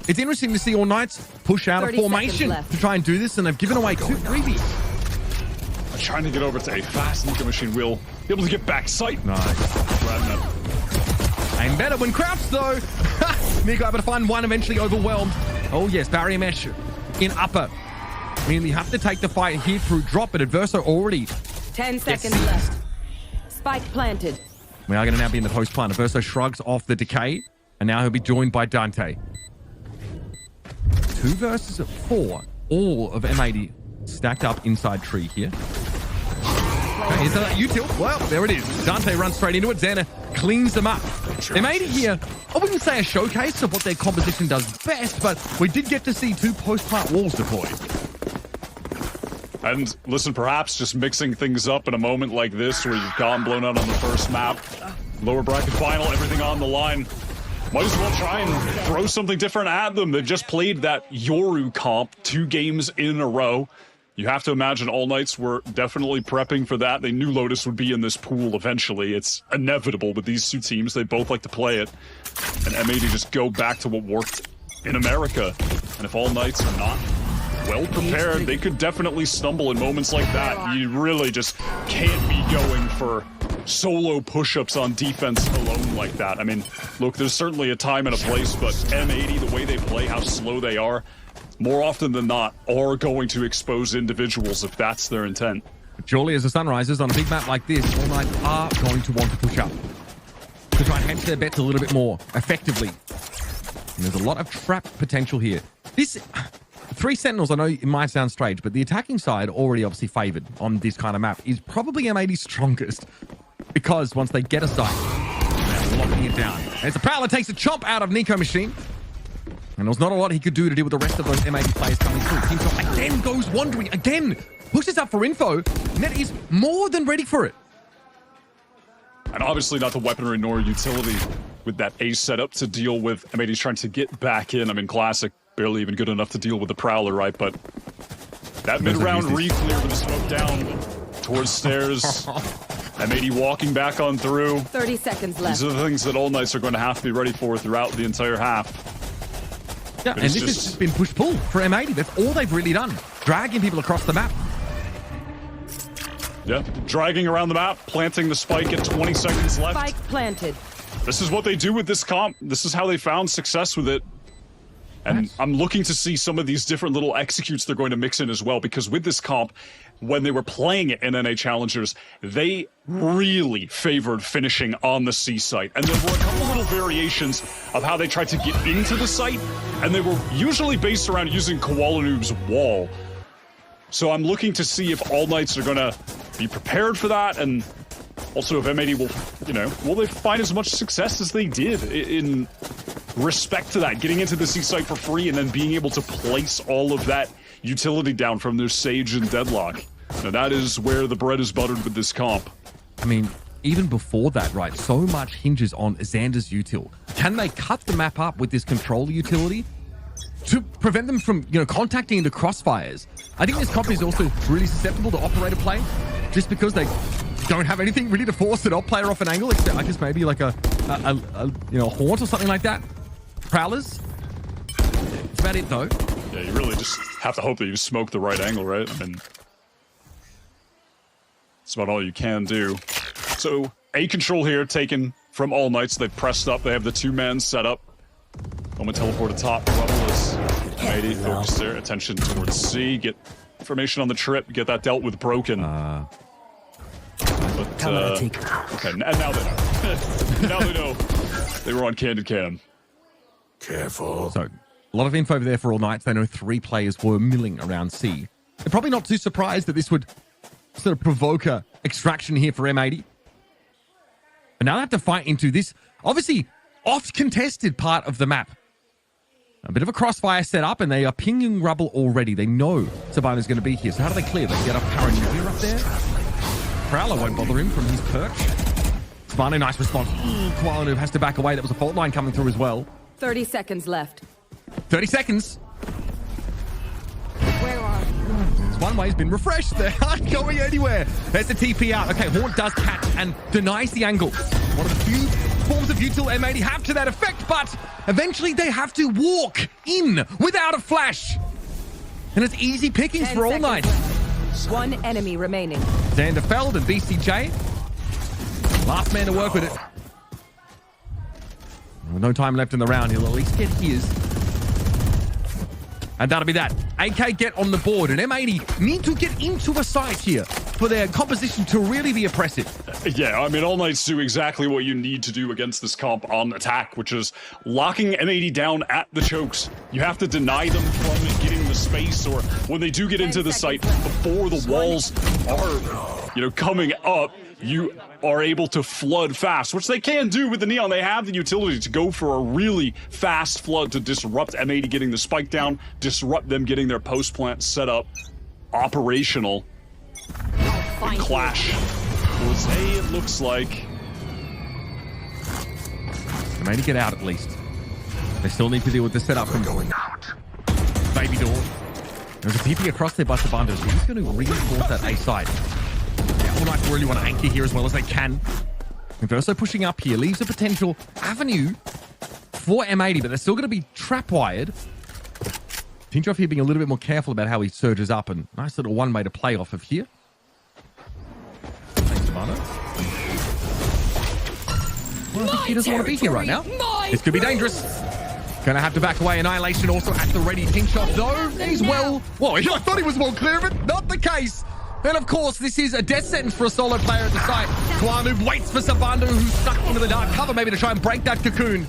it's interesting to see All Knights push out a formation to try and do this, and they've given away 2 freebies. Trying to get over to A fast. Nico Machine will be able to get back sight. Nice. Aim better when crouched, though. Nico able to find one, eventually overwhelmed. Oh, yes, barrier mesh in upper. I mean, you have to take the fight here through drop, but Adverso already. 10 seconds left. Spike planted. We are going to now be in the post plant. Adverso shrugs off the decay, and now he'll be joined by Dante. 2 versus 4. All of M80 stacked up inside tree here. Okay, is that util? Well, there it is. Dante runs straight into it. Xana cleans them up. M80 here, I wouldn't say a showcase of what their composition does best, but we did get to see 2 post-plant walls deployed. And listen, perhaps just mixing things up in a moment like this where you've gotten blown out on the first map. Lower bracket final, everything on the line. Might as well try and throw something different at them. They've just played that Yoru comp 2 games in a row. You have to imagine All Knights were definitely prepping for that. They knew Lotus would be in this pool eventually. It's inevitable with these 2 teams. They both like to play it. And M80 just go back to what worked in America. And if All Knights are not well prepared, they could definitely stumble in moments like that. You really just can't be going for solo push-ups on defense alone like that. I mean, look, there's certainly a time and a place, but M80, the way they play, how slow they are, more often than not, are going to expose individuals if that's their intent. Surely, as the sun rises on a big map like this, All Knights are going to want to push up to try and hedge their bets a little bit more effectively. And there's a lot of trap potential here. This 3 Sentinels, I know it might sound strange, but the attacking side, already obviously favored on this kind of map, is probably M80's strongest, because once they get a site, they're locking it down. As the Prowler takes a chomp out of Nico Machine, and there's not a lot he could do to deal with the rest of those M80 players coming through. Team Top again goes wandering, again pushes up for info. Net is more than ready for it. And obviously not the weaponry nor utility with that A setup to deal with M80's trying to get back in. I mean, Classic barely even good enough to deal with the Prowler, right? But that mid-round re-clear with the smoke down towards stairs. M80 walking back on through. 30 seconds left. These are the things that All Knights are going to have to be ready for throughout the entire half. Yeah, and this has just been push-pull for M80. That's all they've really done. Dragging people across the map. Yeah, dragging around the map, planting the spike at 20 seconds left. Spike planted. This is what they do with this comp. This is how they found success with it. And I'm looking to see some of these different little executes they're going to mix in as well, because with this comp, when they were playing it in NA Challengers, they really favored finishing on the C site. And there were a couple little variations of how they tried to get into the site, and they were usually based around using Koala Noob's wall. So I'm looking to see if All Knights are going to be prepared for that, and also if M80 will, you know, will they find as much success as they did in respect to that, getting into the C site for free and then being able to place all of that utility down from their Sage and Deadlock. Now that is where the bread is buttered with this comp. I mean, even before that, right, so much hinges on Xander's util. Can they cut the map up with this controller utility to prevent them from, you know, contacting into crossfires? I think this comp is also really susceptible to operator play, just because they don't have anything really to force an op player off an angle, except I guess maybe like a you know, haunt or something like that. Prowlers. That's about it though. Yeah, you really just have to hope that you smoke the right angle, right? I mean, that's about all you can do. So A control here taken from All Knights. They've pressed up. They have the two-man setup. Moment teleport to top level is M80. Focus there. Attention towards C. Get information on the trip. Get that dealt with broken. But, okay, and now they know. Now they know. They were on Candid Cam. Careful. So, a lot of info over there for All Knights. They know 3 players were milling around C. They're probably not too surprised that this would sort of provoke a extraction here for M80. But now they have to fight into this, obviously, oft-contested part of the map. A bit of a crossfire set up, and they are pinging rubble already. They know Sabana's going to be here. So how do they clear? They get a paranoia up there. Prowler won't bother him from his perch. Sabana, nice response. Koala Noob has to back away. That was a fault line coming through as well. 30 seconds left. 30 seconds. Where are you? This one way's been refreshed. They aren't going anywhere. There's the TP out. Okay, Haunt does catch and denies the angle. One of the few forms of util M80 have to that effect, but eventually they have to walk in without a flash. And it's easy pickings for All Knights. One enemy remaining. Xander Feld and BCJ. Last man to work with it. No time left in the round. He'll at least get his. And that'll be that. AK get on the board, and M80 need to get into a site here for their composition to really be oppressive. Yeah, I mean, All Knights do exactly what you need to do against this comp on attack, which is locking M80 down at the chokes. You have to deny them from getting the space, or when they do get into the site before the walls are, you know, coming up, you are able to flood fast, which they can do with the Neon. They have the utility to go for a really fast flood to disrupt M80 getting the spike down, disrupt them getting their post plant set up, operational. And clash. Jose, it looks like. M80 get out at least. They still need to deal with the setup from Baby Door. There's a TP across there by Sabando, so he's going to reinforce that A side. Yeah, All Knights really want to anchor here as well as they can. Inverso pushing up here leaves a potential avenue for M80, but they're still going to be trap-wired. Tintroff here being a little bit more careful about how he surges up, and nice little one-way to play off of here. Thanks, Sabando. Well, I think he doesn't want to be here right now. This could be dangerous. Gonna have to back away. Annihilation also at the ready. Tintroff, though, he's well, I thought he was well clear of it. Not the case. And of course, this is a death sentence for a solo player at the site. Koala Noob waits for Sabando, who's stuck into the dark cover, maybe to try and break that cocoon.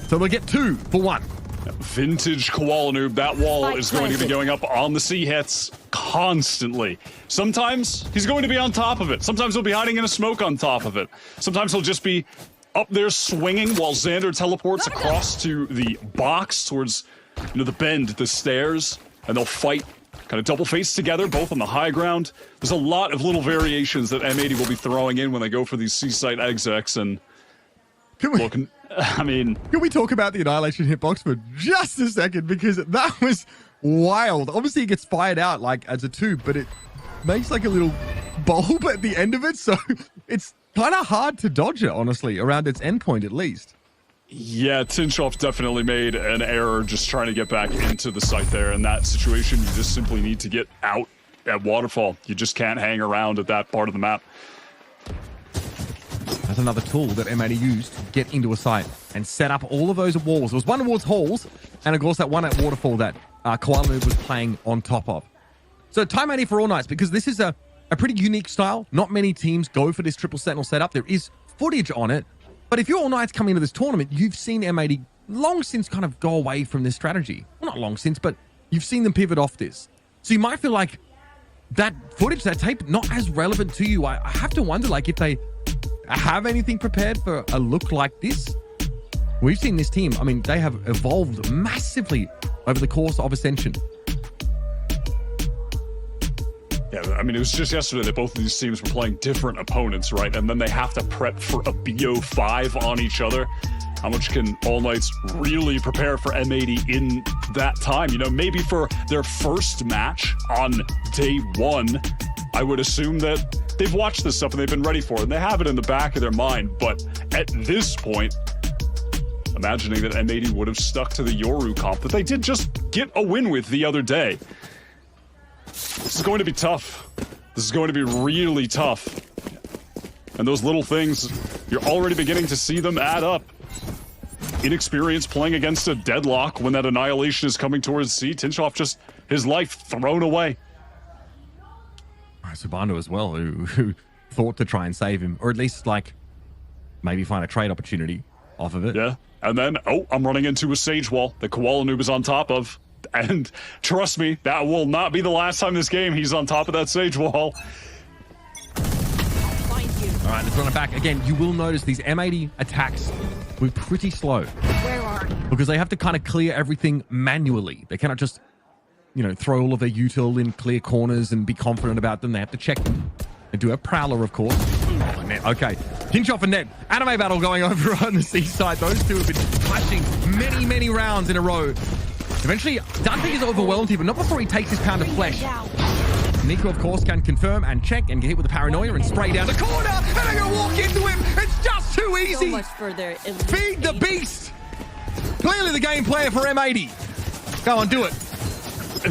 So we'll get 2 for 1. Vintage Koala Noob. That wall is going to be going up on the C hits constantly. Sometimes he's going to be on top of it. Sometimes he'll be hiding in a smoke on top of it. Sometimes he'll just be up there swinging while Xander teleports across to the box towards, you know, the bend, the stairs, and they'll fight kind of double face together, both on the high ground. There's a lot of little variations that M80 will be throwing in when they go for these C-site execs, and look, I mean... Can we talk about the Annihilation hitbox for just a second? Because that was wild. Obviously, it gets fired out like as a tube, but it makes like a little bulb at the end of it, so it's kind of hard to dodge it, honestly, around its endpoint at least. Yeah, Tinchoff definitely made an error just trying to get back into the site there. In that situation, you just simply need to get out at Waterfall. You just can't hang around at that part of the map. That's another tool that M80 used to get into a site and set up all of those walls. There was one towards halls, and of course that one at Waterfall that Koala was playing on top of. So time 80 for All Knights, because this is a pretty unique style. Not many teams go for this triple sentinel setup. There is footage on it. But if you're All Knights coming into this tournament, you've seen M80 long since kind of go away from this strategy. Well, not long since, but you've seen them pivot off this. So you might feel like that footage, that tape, not as relevant to you. I have to wonder, like, if they have anything prepared for a look like this. We've seen this team, I mean, they have evolved massively over the course of Ascension. Yeah, I mean, it was just yesterday that both of these teams were playing different opponents, right? And then they have to prep for a BO5 on each other. How much can All Knights really prepare for M80 in that time? You know, maybe for their first match on day 1, I would assume that they've watched this stuff and they've been ready for it, and they have it in the back of their mind. But at this point, imagining that M80 would have stuck to the Yoru comp that they did just get a win with the other day. This is going to be tough. This is going to be really tough. And those little things, you're already beginning to see them add up. Inexperience playing against a deadlock when that Annihilation is coming towards C. Tinchoff just, his life thrown away. Subando as well, who thought to try and save him, or at least, like, maybe find a trade opportunity off of it. Yeah, and then, oh, I'm running into a Sage Wall that Koala Noob is on top of. And trust me, that will not be the last time this game he's on top of that Sage Wall. All right, let's run it back. Again, you will notice these M80 attacks were pretty slow. Where are you? Because they have to kind of clear everything manually. They cannot just, you know, throw all of their util in clear corners and be confident about them. They have to check them. They do have Prowler, of course. Oh, Net. Okay. Tinchoff and Net. Anime battle going over on the seaside. Those two have been clashing many, many rounds in a row. Eventually, Dante is overwhelmed here, but not before he takes his pound of flesh. Nico, of course, can confirm and check and get hit with the paranoia and spray down the corner. And they're going to walk into him. It's just too easy. So much for their Feed the beast. Clearly the game player for M80. Go on, do it.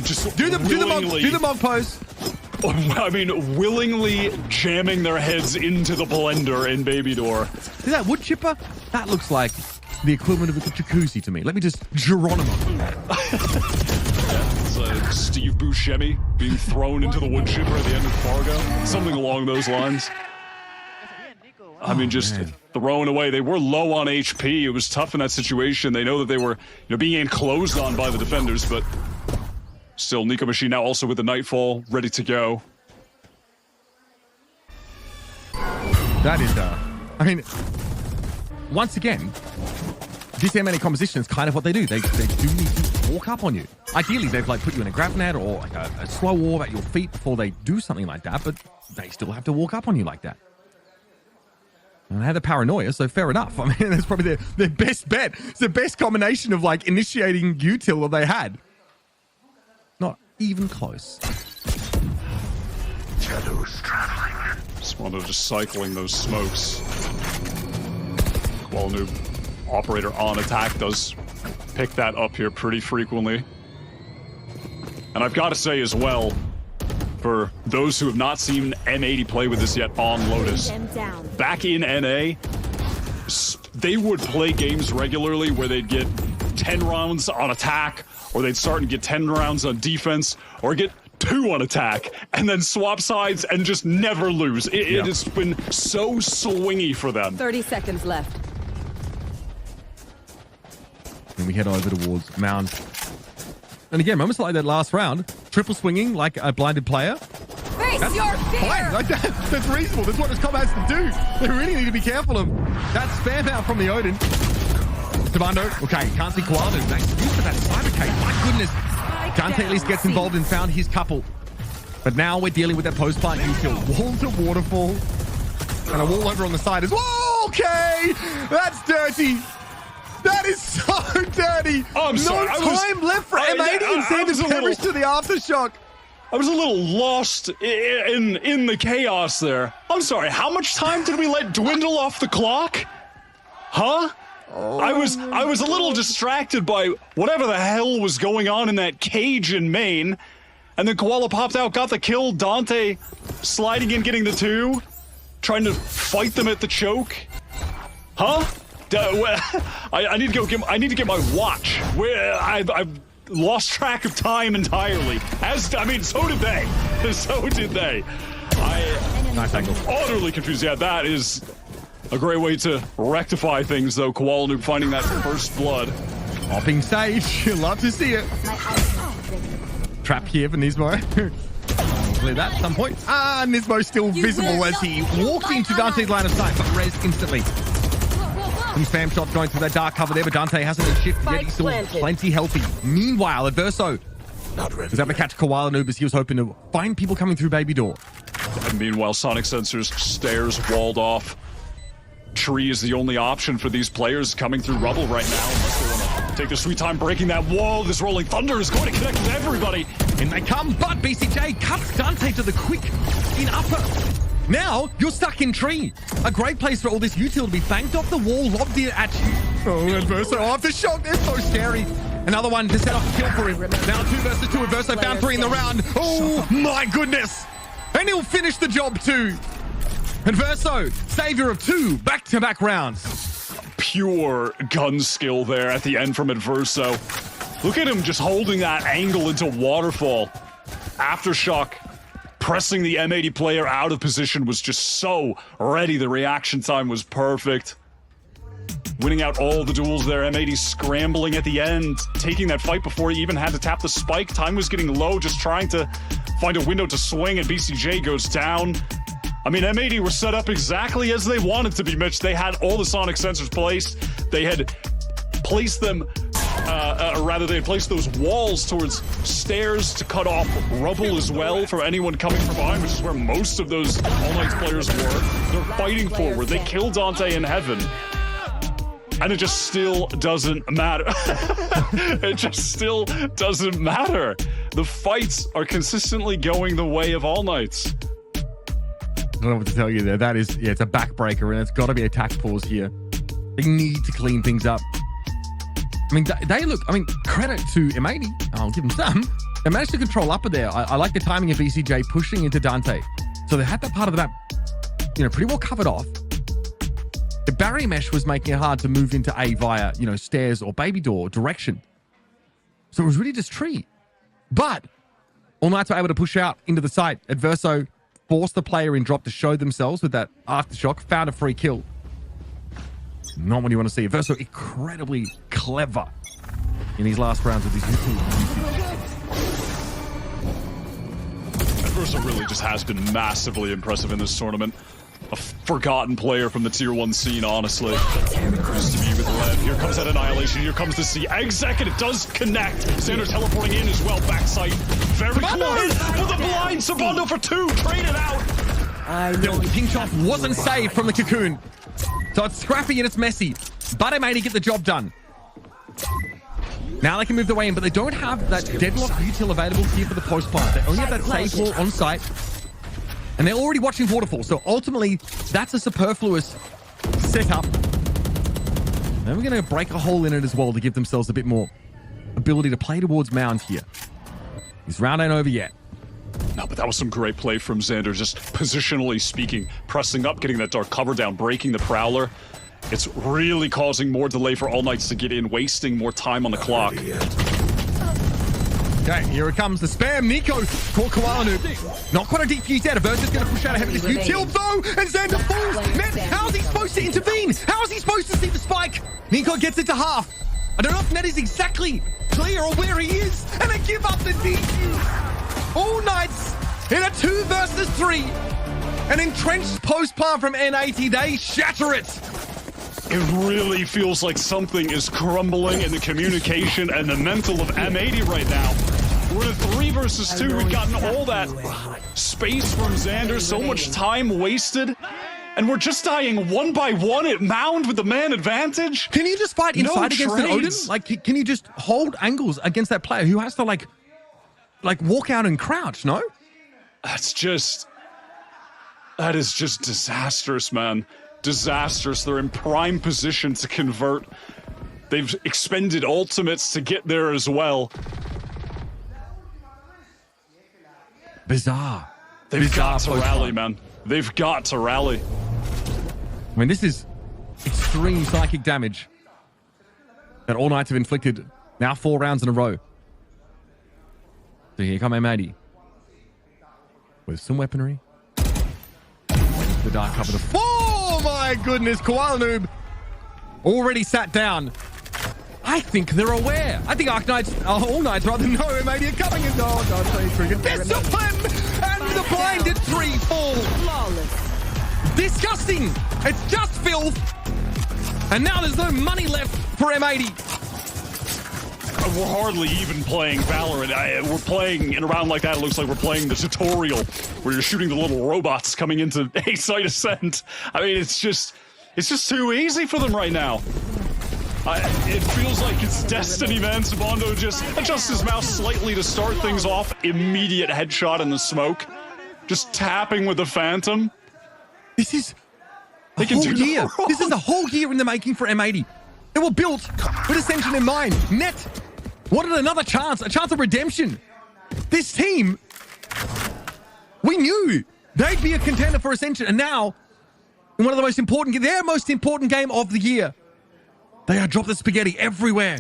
Just do the mog pose. I mean, willingly jamming their heads into the blender in Baby Door. Is that wood chipper? That looks like the equivalent of a jacuzzi to me. Let me just Geronimo. It's Steve Buscemi being thrown into the wood chipper at the end of Fargo. Something along those lines. I mean, just thrown away. They were low on HP. It was tough in that situation. They know that they were, you know, being enclosed on by the defenders, but still, Nico Machine now also with the Nightfall ready to go. That is, I mean, once again, this M80 composition is kind of what they do. They do need to walk up on you. Ideally, they've like put you in a grab net or like a slow wall at your feet before they do something like that, but they still have to walk up on you like that. And they had the paranoia, so fair enough. I mean, that's probably their best bet. It's the best combination of like initiating util that they had. Not even close. Shadows traveling. Swando just cycling those smokes. Well, new operator on attack does pick that up here pretty frequently. And I've got to say as well, for those who have not seen M80 play with this yet on Lotus, back in NA, they would play games regularly where they'd get 10 rounds on attack, or they'd start and get 10 rounds on defense, or get 2 on attack, and then swap sides and just never lose. It has been so swingy for them. 30 seconds left. And we head over towards Mound. And again, moments like that last round, triple swinging like a blinded player. Face your fear! Fine. Like that's reasonable. That's what this comp has to do. They really need to be careful of that spam out from the Odin. Subando, okay, can't see Koala. Nice use of that cyber cage. My goodness. Dante at least gets involved and found his couple. But now we're dealing with that post-plant kill. Wall to waterfall. And a wall over on the side as well. Okay, that's dirty. That is so dirty. Oh, I'm sorry. No time left for M80 and Sanders perish to the aftershock. I was a little lost in the chaos there. I'm sorry, how much time did we let dwindle off the clock? Huh? Oh, I was a little distracted by whatever the hell was going on in that cage in Maine. And then Koala popped out, got the kill. Dante sliding in, getting the 2. Trying to fight them at the choke. Huh? I need to get my watch. I've lost track of time entirely. So did they. So did they. Nice angle. Utterly confused. Yeah, that is a great way to rectify things, though. Koala Noob finding that first blood. Hopping Sage. You'll love to see it. Trap here for Nismo. Clear that at some point. Nismo still visible as he walked into Dante's line of sight, but res instantly. Some spam shots going through that dark cover there, but Dante hasn't been shifted yet. He's still plenty healthy. Meanwhile, Adverso was able to catch Koala Noob as he was hoping to find people coming through Baby Door. And meanwhile, Sonic Sensors, stairs walled off. Tree is the only option for these players coming through rubble right now, unless they want to take their sweet time breaking that wall. This Rolling Thunder is going to connect with everybody. In they come, but BCJ cuts Dante to the quick in upper. Now, you're stuck in tree. A great place for all this util to be banked off the wall, lobbed in at you. Oh, Adverso aftershock, they're so scary. Another one to set off the kill for him. Now 2 versus 2, Adverso found 3 in the round. Oh, my goodness. And he'll finish the job too. Adverso, savior of 2 back-to-back rounds. Pure gun skill there at the end from Adverso. Look at him just holding that angle into waterfall. Aftershock. Pressing the M80 player out of position was just so ready. The reaction time was perfect. Winning out all the duels there. M80 scrambling at the end, taking that fight before he even had to tap the spike. Time was getting low, just trying to find a window to swing, and BCJ goes down. I mean, M80 were set up exactly as they wanted to be, Mitch. They had all the Sonic Sensors placed. They had placed them they had placed those walls towards stairs to cut off rubble as well for anyone coming from behind, which is where most of those All Knights players were. They're fighting forward. They killed Dante in heaven. And it just still doesn't matter. It just still doesn't matter. The fights are consistently going the way of All Knights. I don't know what to tell you there. That is, it's a backbreaker, and it's got to be a tact pause here. They need to clean things up. I mean, credit to M80. I'll give them some. They managed to control upper there. I like the timing of BCJ pushing into Dante. So they had that part of the map, pretty well covered off. The barrier mesh was making it hard to move into A via, stairs or Baby Door direction. So it was really just tree. But All Knights were able to push out into the site. Adverso forced the player in drop to show themselves with that aftershock, found a free kill. Not what you want to see. Adverso incredibly clever in these last rounds with these Adverso really just has been massively impressive in this tournament. A forgotten player from the tier 1 scene, honestly. Used to be with Lev. Here comes that annihilation. Here comes the C. Exec, and it does connect. Sander teleporting in as well. Backside. Very close. For the blind. Sabondo for 2. Trade it out. The pinch off wasn't saved from the cocoon. So it's scrappy and it's messy. But M80 get the job done. Now they can move their way in, but they don't have that deadlock util available here for the post plant. They only have that save wall on site. And they're already watching Waterfall, so ultimately, that's a superfluous setup. Then we're going to break a hole in it as well to give themselves a bit more ability to play towards Mound here. This round ain't over yet. No, but that was some great play from Xander, just positionally speaking, pressing up, getting that dark cover down, breaking the Prowler. It's really causing more delay for All Knights to get in, wasting more time on the clock. Okay, here it comes, the spam. Nico caught Koala Noob. Not quite a defuse out. Adverso's going to push out ahead of this util though, and Xander falls. Man, how is he supposed to intervene? How is he supposed to see the spike? Nico gets it to half. I don't know if Ned is exactly clear or where he is, and they give up the defuse. All Knights in a 2 versus 3. An entrenched post-plant from N80, they shatter it. It really feels like something is crumbling in the communication and the mental of M80 right now. We're in a 3 versus 2. We've gotten all that space from Xander, so much time wasted. And we're just dying one by one at Mound with the man advantage. Can you just fight inside against an Odin? Like, can you just hold angles against that player who has to like walk out and crouch, no? That is just disastrous, man. Disastrous. They're in prime position to convert. They've expended ultimates to get there as well. Bizarre. They've got to rally, man. They've got to rally. I mean, this is extreme psychic damage that All Knights have inflicted now 4 rounds in a row. So here come M80 with some weaponry. The dark cover to... Oh my goodness, Koala Noob already sat down. I think they're aware. I think All Knights rather know M80 are coming in. No, don't play trigger. Discipline! And the blinded 3 fall. Flawless. Disgusting. It's just filth. And now there's no money left for M80. We're hardly even playing Valorant. We're playing in a round like that. It looks like we're playing the tutorial where you're shooting the little robots coming into A-site ascent. I mean, it's just too easy for them right now. It feels like it's destiny, man. Sabando just adjusts his mouse slightly to start things off. Immediate headshot in the smoke. Just tapping with the Phantom. This is a whole year. This is a whole year in the making for M80. They were built with Ascension in mind. Net wanted another chance, a chance of redemption. This team, we knew they'd be a contender for Ascension. And now, in one of the most important, their most important game of the year, they are dropping the spaghetti everywhere.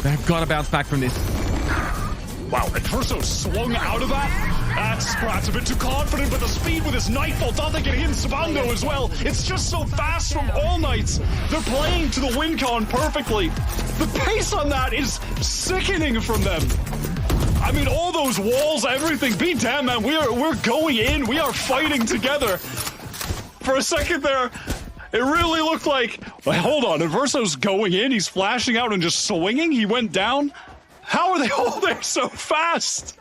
They've got to bounce back from this. Wow, and Verso swung out of that. That's perhaps a bit too confident, but the speed with his Nightfall, Dante getting in Sabando as well. It's just so fast from All Knights. They're playing to the win con perfectly. The pace on that is sickening from them. I mean, all those walls, everything. Be damn, man, we're going in. We are fighting together. For a second there, it really looked like, hold on, Verso's going in. He's flashing out and just swinging. He went down. How are they all there so fast?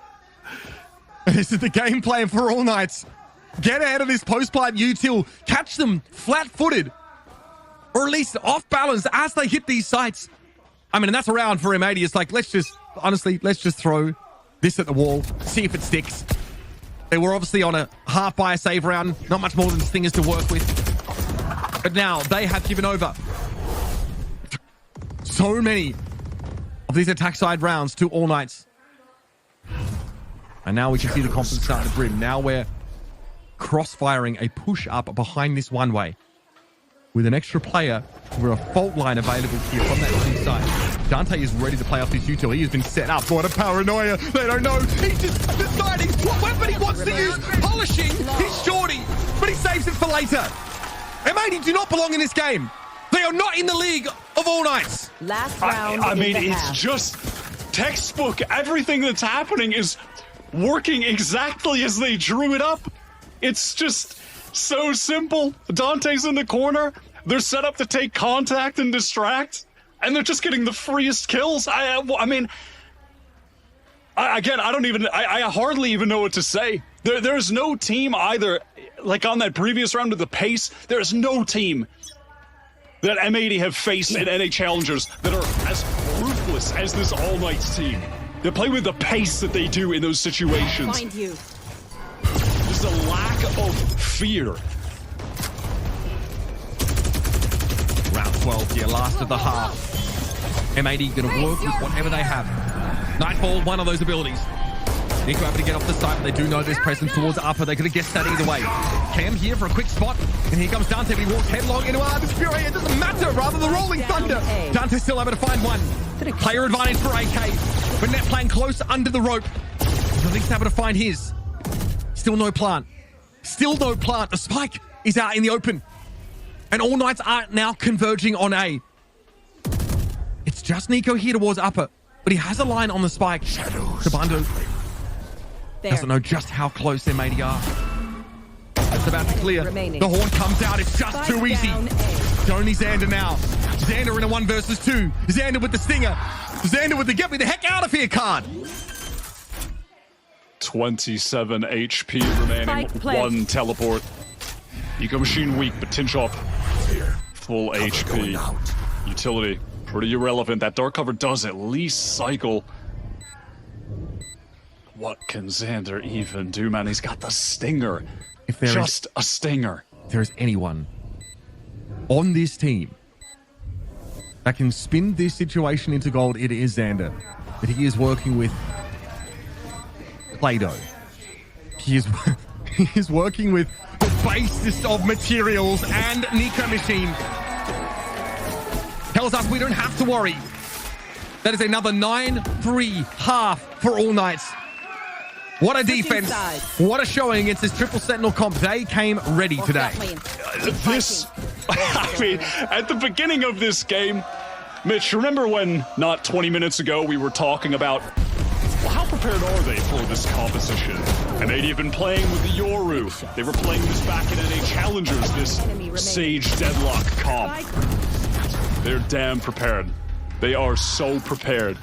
This is the game plan for All Knights. Get ahead of this post-plant util. Catch them flat-footed. Or at least off-balance as they hit these sites. I mean, and that's a round for M80. It's like, let's just throw this at the wall. See if it sticks. They were obviously on a half buy save round. Not much more than stingers to work with. But now they have given over so many of these attack side rounds to All Knights. And now we can see the confidence start to brim. Now we're cross-firing a push up behind this one way. With an extra player, we're a fault line available here from that C side. Dante is ready to play off this util. He has been set up. What a paranoia. They don't know. He's just deciding what weapon he wants to use. Polishing his shorty, but he saves it for later. M80 do not belong in this game. They are not in the league of All Knights. Last round. I mean, it's just textbook. Everything that's happening is working exactly as they drew it up. It's just so simple. Dante's in the corner. They're set up to take contact and distract, and they're just getting the freest kills. I mean, I hardly even know what to say. There's no team either, like on that previous round with the pace, there's no team that M80 have faced in NA Challengers that are as ruthless as this All Knights team. They play with the pace that they do in those situations. Find you. There's a lack of fear. Round 12 here, last of the half. M80 going to work with whatever they have. Nightfall, one of those abilities. Nico able to get off the side, but they do know there's presence towards upper. They could have guessed that either way. Cam here for a quick spot, and here comes Dante, but he walks headlong into Armor's Fury. It doesn't matter, rather the Rolling Thunder. Dante still able to find one. Player advantage for AK, but Net playing close under the rope. At least able to find his. Still no plant. Still no plant. The spike is out in the open. And All Knights are now converging on A. It's just Nico here towards upper, but he has a line on the spike. Sabando doesn't know just how close M80 are. It's about to clear. The horn comes out. It's just too easy. It's only Xander now. Xander in a 1 versus 2. Xander with the stinger. Xander with the get me the heck out of here card. 27 HP remaining. One teleport. Eco Machine weak, but Tinchop full HP. Utility pretty irrelevant. That dark cover does at least cycle. What can Xander even do, man? He's got the stinger. If there just a stinger. If there is anyone on this team that can spin this situation into gold, it is Xander. But he is working with Play-Doh. He is working with the basest of materials, and Nico Machine tells us we don't have to worry. That is another 9-3 half for All Knights. What a defense. What a showing against this triple sentinel comp. They came ready today. This, I mean, at the beginning of this game, Mitch, remember when not 20 minutes ago we were talking about how prepared are they for this competition? M80 have been playing with the Yoru. They were playing this back in NA Challengers, this Sage Deadlock comp. They're damn prepared. They are so prepared.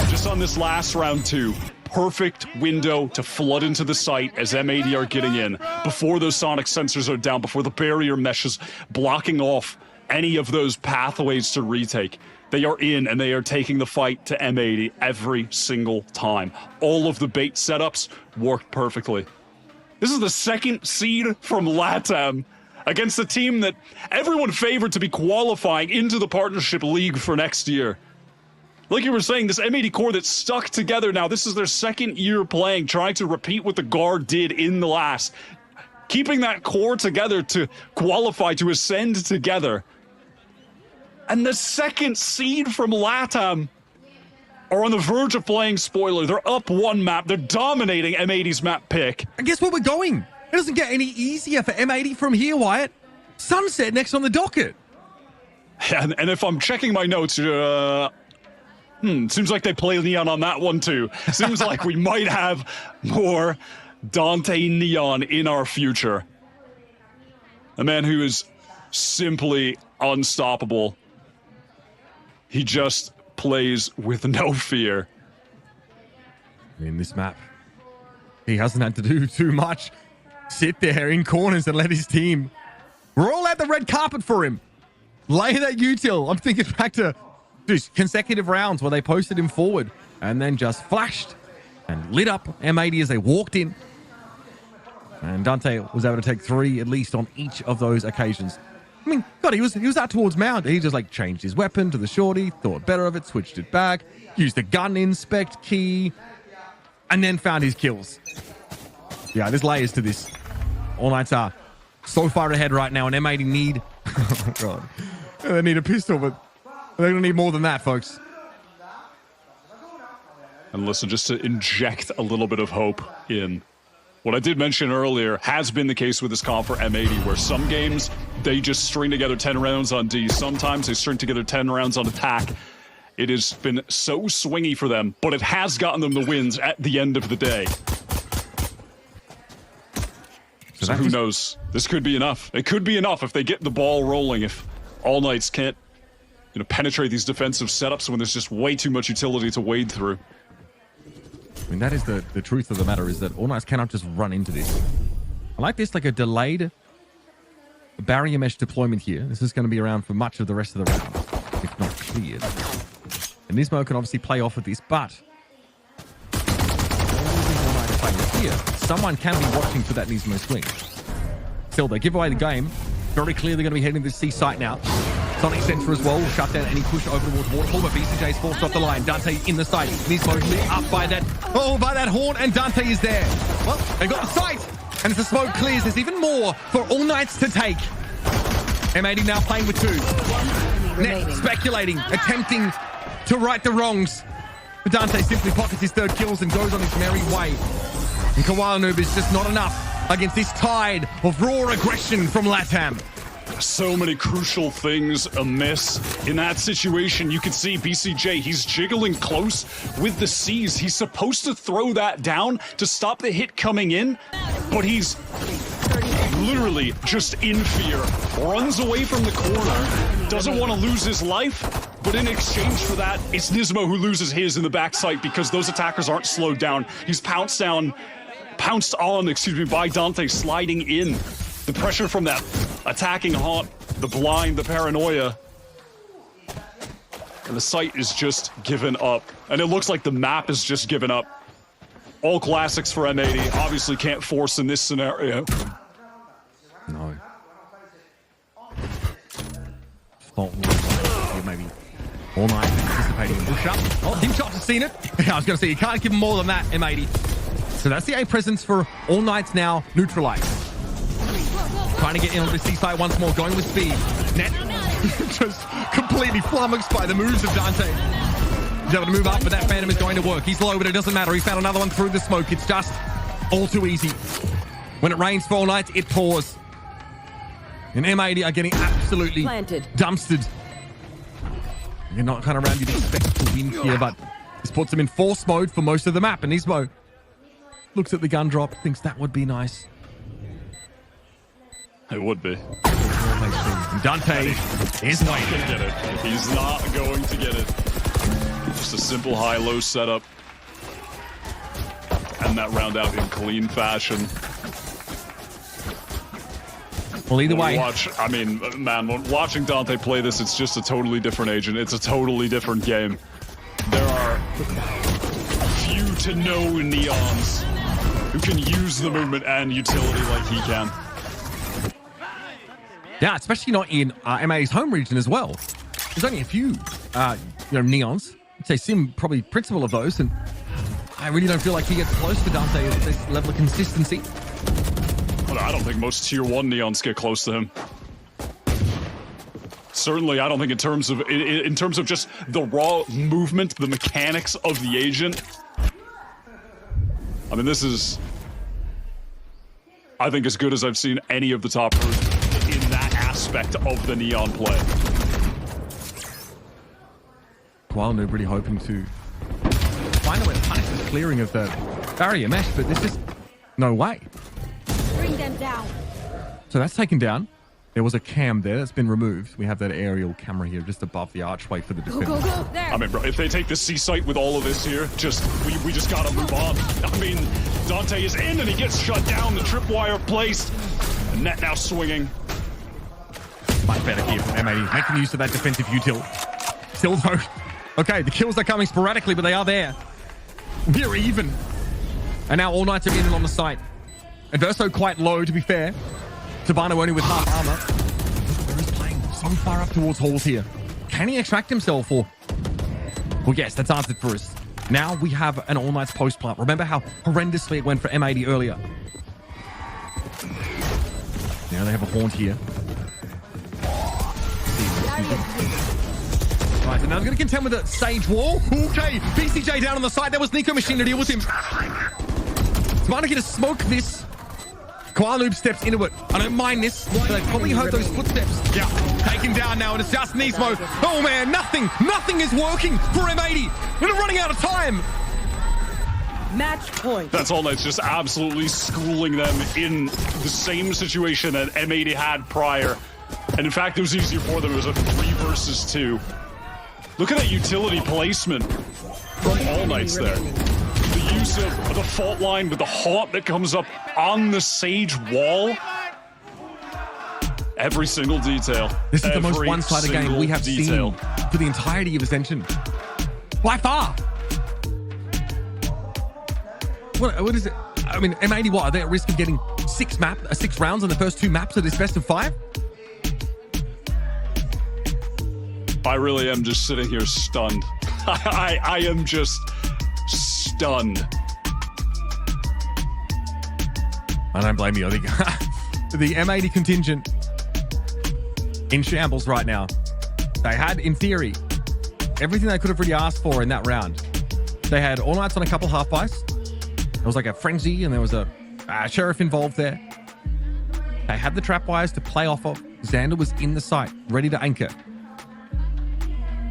Just on this last round 2, perfect window to flood into the site as M80 are getting in, before those sonic sensors are down, before the barrier meshes blocking off any of those pathways to retake. They are in and they are taking the fight to M80 every single time. All of the bait setups worked perfectly. This is the second seed from LATAM against a team that everyone favored to be qualifying into the partnership league for next year. Like you were saying, this M80 core that's stuck together now, this is their second year playing, trying to repeat what the Guard did in the last. Keeping that core together to qualify, to ascend together. And the second seed from LATAM are on the verge of playing spoiler. They're up one map. They're dominating M80's map pick. And guess where we're going? It doesn't get any easier for M80 from here, Wyatt. Sunset next on the docket. And if I'm checking my notes, seems like they play Neon on that one too. Seems like we might have more Dante Neon in our future. A man who is simply unstoppable. He just plays with no fear. In this map, he hasn't had to do too much. Sit there in corners and let his team roll out the red carpet for him. Lay that util. I'm thinking back to consecutive rounds where they posted him forward and then just flashed and lit up M80 as they walked in. And Dante was able to take 3 at least on each of those occasions. I mean, God, he was out towards Mount. He just like changed his weapon to the shorty, thought better of it, switched it back, used the gun inspect key, and then found his kills. Yeah, there's layers to this. All Knights are so far ahead right now, and M80 need... oh, God. They need a pistol, but they're going to need more than that, folks. And listen, just to inject a little bit of hope in what I did mention earlier has been the case with this comp for M80, where some games, they just string together 10 rounds on D. Sometimes they string together 10 rounds on attack. It has been so swingy for them, but it has gotten them the wins at the end of the day. So who knows? This could be enough. It could be enough if they get the ball rolling, if All Knights can't, penetrate these defensive setups when there's just way too much utility to wade through. I mean, that is the truth of the matter, is that All Knights cannot just run into this. I like this, like a delayed barrier mesh deployment here. This is going to be around for much of the rest of the round, if not cleared. And Nismo can obviously play off of this, but here, someone can be watching for that Nismo swing. Still, they give away the game. Very clear they're going to be heading to the C site now. Sonic Sensor as well will shut down any push over towards Waterfall, but VCJ's forced off the line. Dante in the site. Nismo lit up by that horn, and Dante is there. Well, they've got the site, and as the smoke clears, there's even more for All Knights to take. M80 now playing with 2. Net speculating, attempting to right the wrongs. But Dante simply pockets his 3rd kills and goes on his merry way. And Koala Noob is just not enough against this tide of raw aggression from LATAM. So many crucial things amiss. In that situation, you can see BCJ, he's jiggling close with the C's. He's supposed to throw that down to stop the hit coming in, but he's literally just in fear. Runs away from the corner, doesn't want to lose his life, But in exchange for that, it's Nismo who loses his in the backside because those attackers aren't slowed down. He's pounced on, by Dante sliding in. The pressure from that attacking haunt, the blind, the paranoia. And the site is just given up. And it looks like the map is just given up. All classics for M80. Obviously can't force in this scenario. No. Maybe all night anticipating a push up. Oh, Dimshot has seen it. I was going to say, you can't give him more than that, M80. So that's the A presence for All Knights now neutralized. Trying to get in on the C side once more, going with speed. Net just completely flummoxed by the moves of Dante. He's able to move up, but that Phantom is going to work. He's low, but it doesn't matter. He found another one through the smoke. It's just all too easy. When it rains for All Knights, it pours. And M80 are getting absolutely dumpstered. You're not kind of around you'd expect to win here, but this puts them in force mode for most of the map. And Nismo looks at the gun drop, thinks that would be nice. It would be. And Dante is not going to get it. He's not going to get it. Just a simple high-low setup. And that round out in clean fashion. Well, either way. Watching Dante play this, it's just a totally different agent. It's a totally different game. There are few to no Neons who can use the movement and utility like he can. Yeah, especially not in M80's home region as well. There's only a few, Neons. I'd say Sim probably principal of those, and I really don't feel like he gets close to Dante at this level of consistency. Well, I don't think most tier 1 Neons get close to him. Certainly, I don't think in terms of just the raw movement, the mechanics of the agent. I mean, this is, I think, as good as I've seen any of the top in that aspect of the Neon play. Well, they're really hoping to find a way to punish this clearing of the barrier mesh, but there's just no way. Bring them down. So that's taken down. There was a cam there that's been removed. We have that aerial camera here just above the archway for the defense. Go, go, there. I mean, bro, if they take the C site with all of this here, we just gotta move on. I mean, Dante is in and he gets shut down. The tripwire placed. The net now swinging. Much better here from M80, making use of that defensive util. Still though, okay, the kills are coming sporadically, but they are there. We're even. And now All Knights are in and on the site. Adverso quite low, to be fair. Tabano only with half armor. He's playing so far up towards halls here. Can he extract himself or? Well, yes, that's answered for us. Now we have an All Knights post plant. Remember how horrendously it went for M80 earlier. Now they have a haunt here. Right, so now they're going to contend with a Sage Wall. Okay, BCJ down on the side. There was Nico Machine to deal with him. Tabano going to smoke this. Koaloob steps into it. I don't mind this, but I probably heard those footsteps. Yeah, taken down now, and it's just Nismo. Oh man, nothing is working for M80. We're running out of time. Match point. That's All Knights just absolutely schooling them in the same situation that M80 had prior. And in fact, it was easier for them. It was a 3 versus 2. Look at that utility placement from All Knights there. The use of the fault line with the haunt that comes up on the Sage wall. Every single detail. This is the most one-sided game we have seen for the entirety of Ascension. By far. What is it? I mean, M80, what? Are they at risk of getting 6 rounds on the first 2 maps of this best of 5? I really am just sitting here stunned. I am just stunned. I don't blame you. I think the M80 contingent in shambles right now. They had, in theory, everything they could have really asked for in that round. They had All Knights on a couple half buys. There was like a frenzy, and there was a sheriff involved there. They had the trap wires to play off of. Xander was in the site, ready to anchor.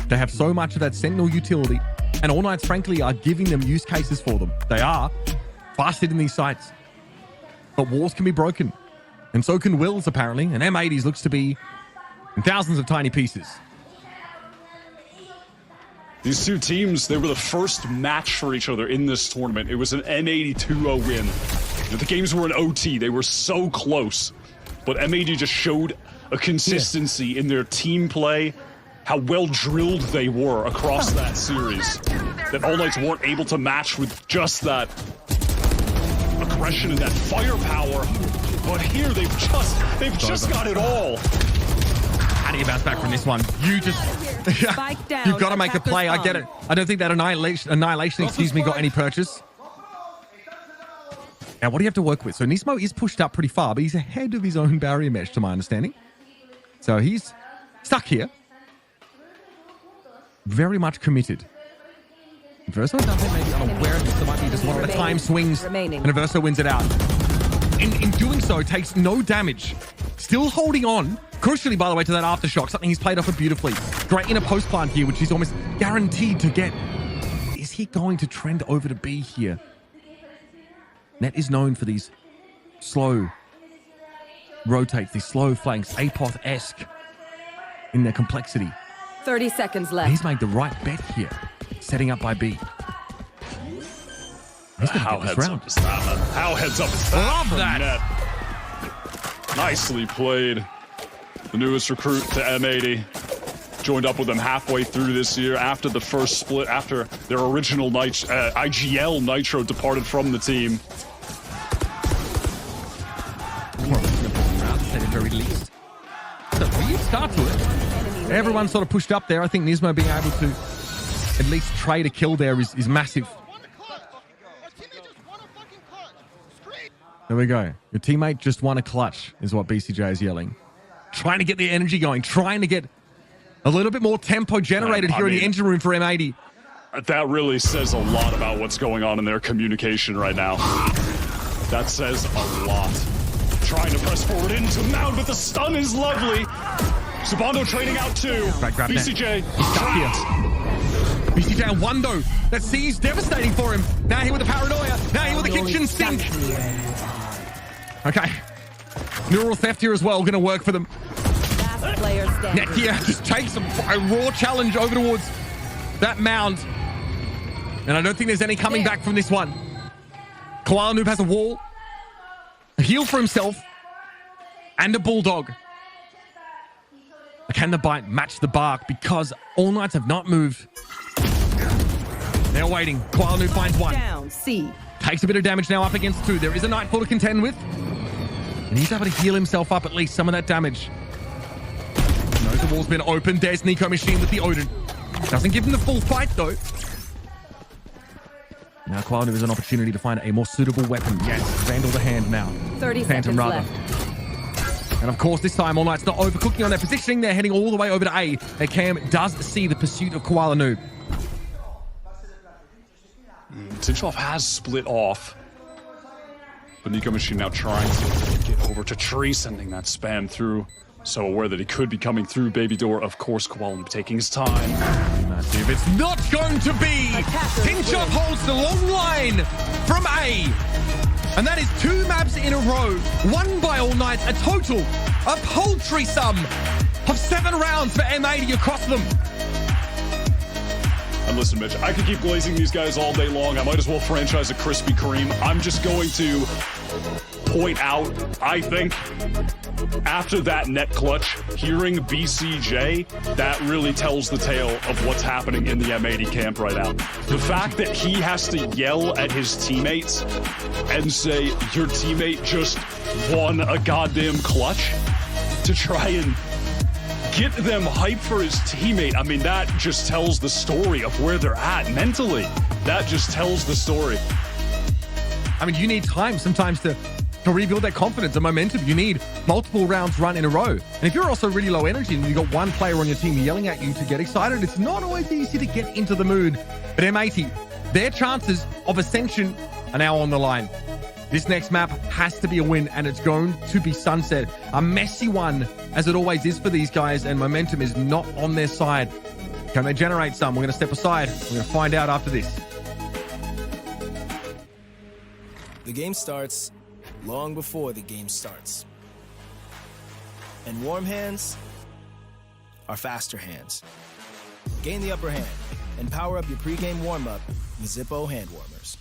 They have so much of that Sentinel utility, and All Knights, frankly, are giving them use cases for them. They are fast hitting these sites. But walls can be broken, and so can wills, apparently, and M80s looks to be in thousands of tiny pieces. These two teams, they were the first match for each other in this tournament. It was an M80 2-0 win. The games were in OT. They were so close. But M80 just showed a consistency in their team play, how well drilled they were across that series, that All Knights weren't able to match with just that aggression and that firepower. But here they've just got it all. How do you bounce back from this one? You just you've got to make a play. I get it. I don't think that annihilation excuse me, got any purchase. Now, what do you have to work with? So Nismo is pushed up pretty far, but he's ahead of his own barrier mesh, to my understanding. So he's stuck here. Very much committed. Verso does it maybe unaware of this. There might be just one at a time swings, and Verso wins it out. In doing so, takes no damage. Still holding on, crucially, by the way, to that aftershock, something he's played off of beautifully. Great in a post plant here, which he's almost guaranteed to get. Is he going to trend over to B here? Net is known for these slow rotates, these slow flanks, Apoth-esque in their complexity. 30 seconds left. He's made the right bet here, setting up by B. How heads up is that? How heads up is that? Love that. Net. Nicely played. The newest recruit to M80. Joined up with them halfway through this year after the first split, after their original IGL Nitro departed from the team. At the very least. It's a weird start to it. Everyone sort of pushed up there. I think Nismo being able to at least trade a kill there is massive. There we go. Your teammate just won a clutch, is what BCJ is yelling. Trying to get the energy going, trying to get a little bit more tempo generated here in the engine room for M80. That really says a lot about what's going on in their communication right now. That says a lot. Trying to press forward into Mound, but the stun is lovely. Sabando trading out too. BCJ stuck here. BCJ and Wando. That C's devastating for him. Now here with the paranoia. Now here with the kitchen sink. Okay. Neural theft here as well. Going to work for them. Netia just takes a raw challenge over towards that Mound. And I don't think there's any coming back from this one. Koala Noob has a wall. A heal for himself. And a bulldog. Can the bite match the bark? Because All Knights have not moved. They're waiting. Koala Noob finds one. Down, C. Takes a bit of damage now up against two. There is a Nightfall to contend with. And he's able to heal himself up at least some of that damage. Knows the wall's been opened. There's Nico Machine with the Odin. Doesn't give him the full fight though. Now Koala Noob has an opportunity to find a more suitable weapon. Yes, Vandal the hand now. 30 Phantom seconds rather. left. And of course, this time All Knight's not overcooking on their positioning. They're heading all the way over to A. And Cam does see the pursuit of Koala Noob. Tinchov has split off. But Nico Machine now trying to get over to Tree, sending that spam through. So aware that he could be coming through Baby Door. Of course, Koala Noob taking his time. Massive. It's not going to be. Tinchov holds the long line from A. And that is 2 maps in a row, won by All Knights, a total, a paltry sum of 7 rounds for M80 across them. And listen, Mitch, I could keep glazing these guys all day long. I might as well franchise a Krispy Kreme. I'm just going to point out, I think, after that net clutch, hearing BCJ, that really tells the tale of what's happening in the M80 camp right now. The fact that he has to yell at his teammates and say, your teammate just won a goddamn clutch, to try and get them hyped for his teammate. I mean, that just tells the story of where they're at mentally. That just tells the story. I mean, you need time sometimes to rebuild that confidence and momentum. You need multiple rounds run in a row. And if you're also really low energy and you've got one player on your team yelling at you to get excited, it's not always easy to get into the mood. But M80, their chances of Ascension are now on the line. This next map has to be a win, and it's going to be Sunset. A messy one, as it always is for these guys, and momentum is not on their side. Can they generate some? We're going to step aside. We're going to find out after this. The game starts long before the game starts. And warm hands are faster hands. Gain the upper hand and power up your pregame warm-up with Zippo hand warmers.